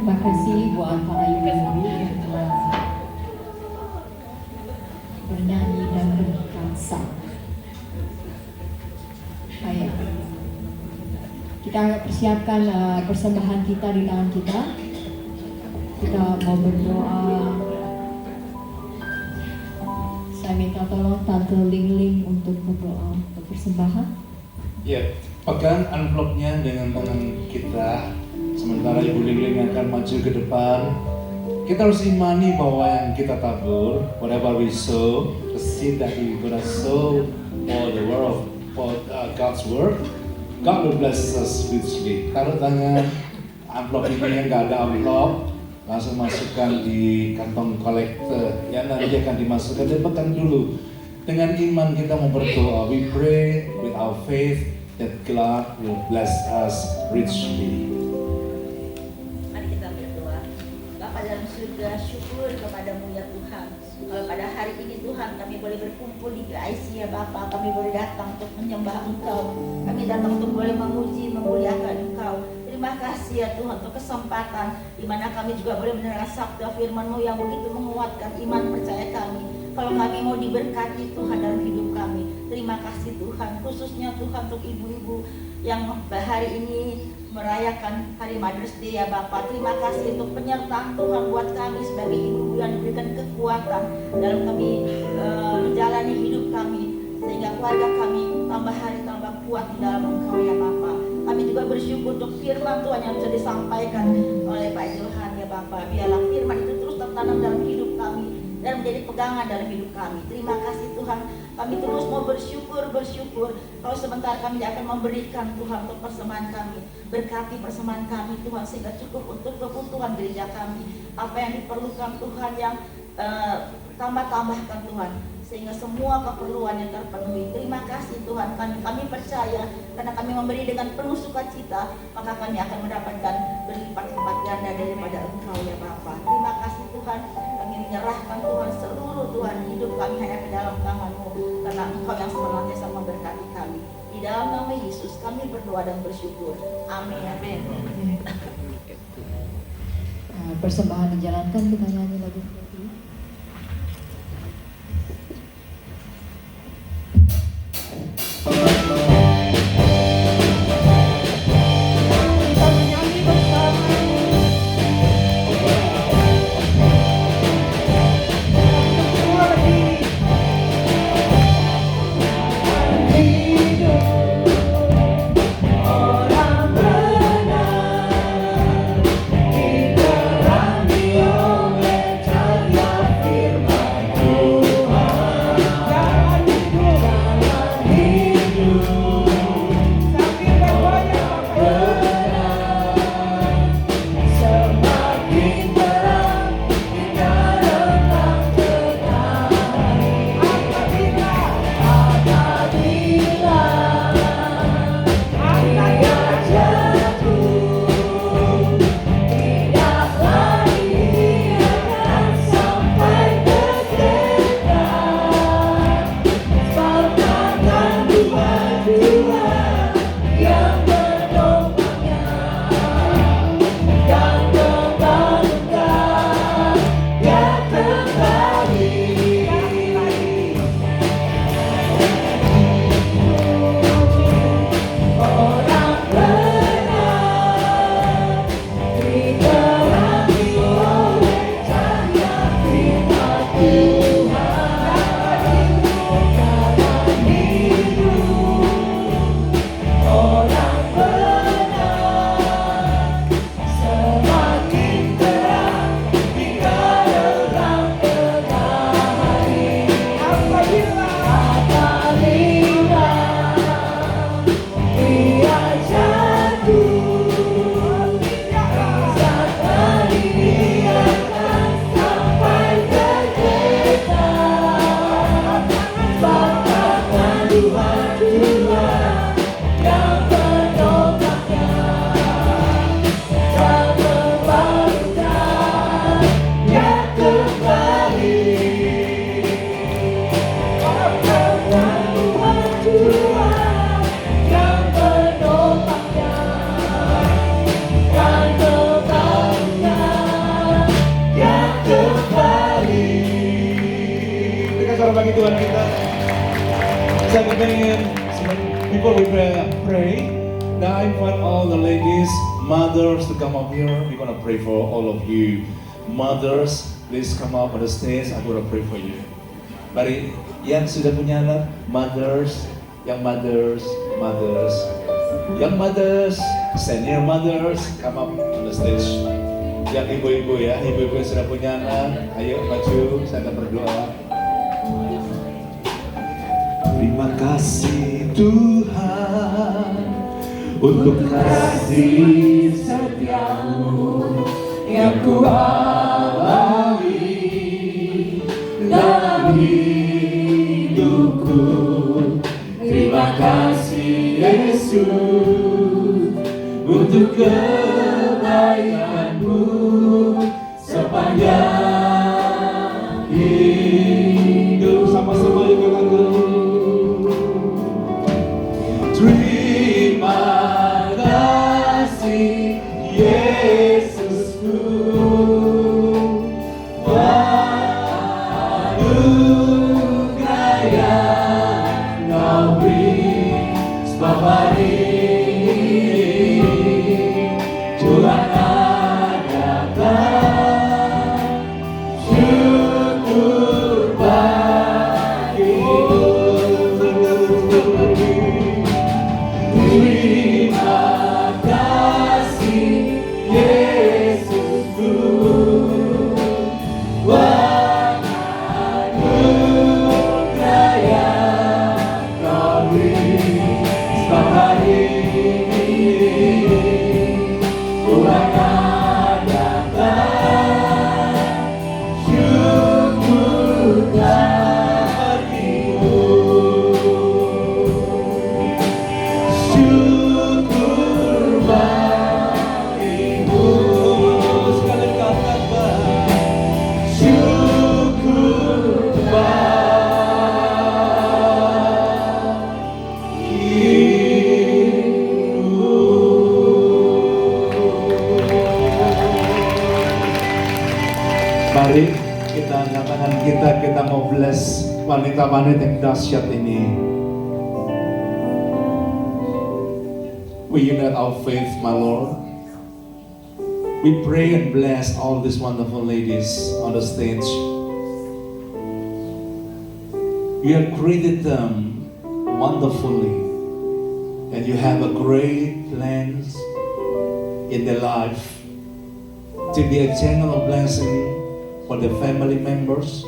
Terima kasih buat para ibu yang telah bernyanyi dan berdansa. Baik, kita persiapkan persembahan kita di tangan kita. Kita mau berdoa. Saya minta tolong Tante Ling untuk berdoa untuk persembahan. Ya, pegang envelope-nya dengan tangan kita. Sementara Ibu Ling akan maju ke depan. Kita harus imani bahwa yang kita tabur, whatever we sow, the seed that we gonna sow for the world, for God's word, God will bless us richly. Taruh tangan envelope ini yang nggak ada envelope, langsung masukkan di kantong kolektor. Ya, nanti akan dimasukkan. Dan pegang dulu. Dengan iman kita mau berdoa. We pray with our faith that God will bless us richly. Dalam surga, syukur kepadamu ya Tuhan. Kalau pada hari ini Tuhan kami boleh berkumpul di GIC ya Bapa, kami boleh datang untuk menyembah Engkau, kami datang untuk boleh memuji, memuliakan Engkau. Terima kasih ya Tuhan untuk kesempatan di mana kami juga boleh mendengar sabda firman-Mu yang begitu menguatkan iman percaya kami. kalau kami mau diberkati Tuhan dalam hidup kami. Terima kasih Tuhan, khususnya Tuhan untuk ibu-ibu yang hari ini merayakan hari Mother's Day ya Bapak. Terima kasih untuk penyertaan Tuhan buat kami sebagai ibu yang diberikan kekuatan dalam kami menjalani hidup kami, sehingga keluarga kami tambah hari tambah kuat di dalam Engkau ya Bapak. Kami juga bersyukur untuk firman Tuhan yang bisa disampaikan oleh Pak Johan ya Bapak. Biarlah firman itu terus tertanam dalam hidup kami dan menjadi pegangan dalam hidup kami. Terima kasih Tuhan. Kami terus mau bersyukur kalau sebentar kami akan memberikan Tuhan untuk persembahan kami. Berkati persembahan kami Tuhan sehingga cukup untuk kebutuhan gereja kami. Apa yang diperlukan Tuhan yang tambahkan Tuhan, sehingga semua keperluan yang terpenuhi. Terima kasih Tuhan, kami percaya karena kami memberi dengan penuh sukacita, maka kami akan mendapatkan berlipat-lipat ganda daripada Engkau ya Bapa. Terima kasih Tuhan, kami menyerahkan Tuhan seluruh Tuhan hidup kami hanya ke dalam tangan-Mu, karena Engkau yang senantiasa memberkati kami. Di dalam nama Yesus kami berdoa dan bersyukur. Amin. Amin. Persembahan dijalankan, kita nyanyi lagu. Bagi Tuhan kita. Saya kepengen, before we pray, now I invite all the ladies, mothers to come up here. We're gonna pray for all of you. Mothers, please come up on the stage. I'm gonna pray for you. Mari, yang sudah punya anak, mothers, young mothers, young mothers, senior mothers, come up on the stage. Yang ibu-ibu ya, ibu-ibu yang sudah punya anak, ayo maju, saya akan berdoa. Terima kasih Tuhan untuk kasih setiamu yang ku alami dalam hidupku. Terima kasih Yesus untuk kebaikanmu sepanjang hidup. Sama-sama yuk kita terima kasih Yesusku, Tuhan. bless wanita-wanita yang dahsyat ini. We unite our faith, my Lord. We pray and bless all these wonderful ladies on the stage. You have created them wonderfully, and you have a great plans in their life to be a channel of blessing for the family members,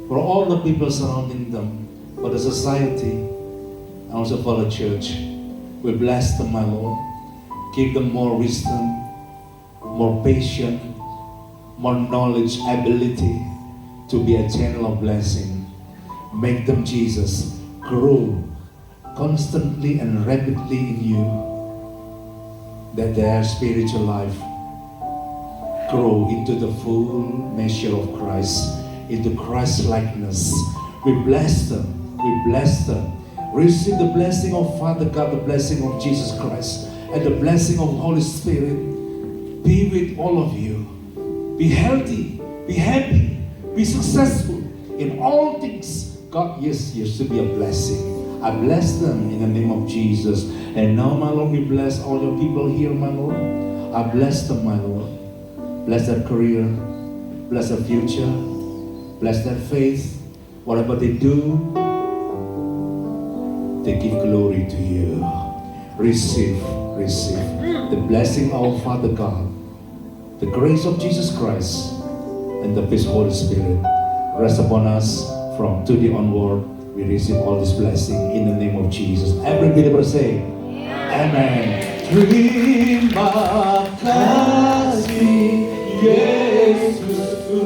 for all the people surrounding them, for the society, and also for the church. We bless them, my Lord. Give them more wisdom, more patience, more knowledge, ability to be a channel of blessing. Make them, Jesus, grow constantly and rapidly in you, that their spiritual life grow into the full measure of Christ, into Christ likeness. We bless them. We bless them. Receive the blessing of Father God, the blessing of Jesus Christ, and the blessing of Holy Spirit. Be with all of you. Be healthy. Be happy. Be successful in all things. God, yes, used to be a blessing. I bless them in the name of Jesus. And now, my Lord, we bless all your people here, my Lord. I bless them, my Lord. Bless their career. Bless their future. Bless their faith. Whatever they do, they give glory to you. Receive the blessing of Father God, the grace of Jesus Christ, and the peace of Holy Spirit rest upon us from today onward. We receive all this blessing in the name of Jesus. Every believer say, Amen. Terima kasih Yesusku,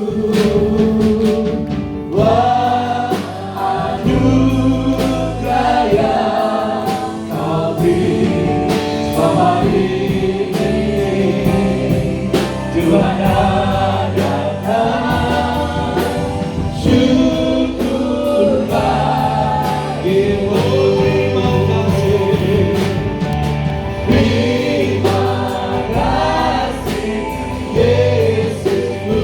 wah anugerah yang Kau beri selama ini. Tuhan adalah syukur bagimu. Terima kasih Yesusku,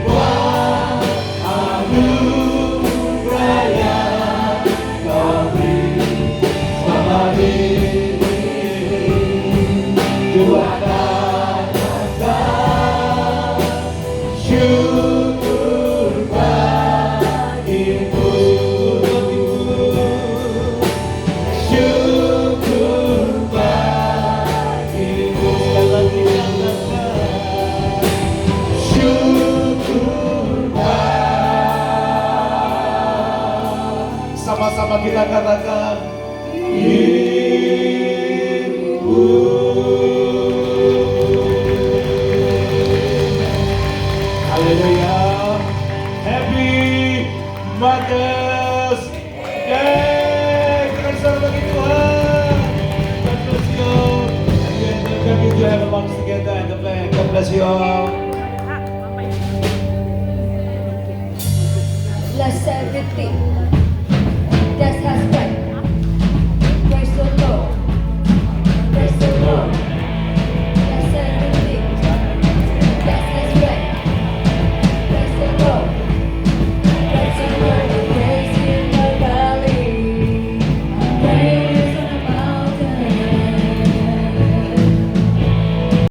wah anugerah yang Kau beri selama ini. Tuhan adalah syukur bagimu. Syukur bagimu. Syukur bagimu. Sama-sama kita katakan, Haleluya. Happy Mother's Day. Berikan selamat bagi Tuhan. God bless you. And we welcome you to have a lunch together and the plan. God bless you all. Bless everything that has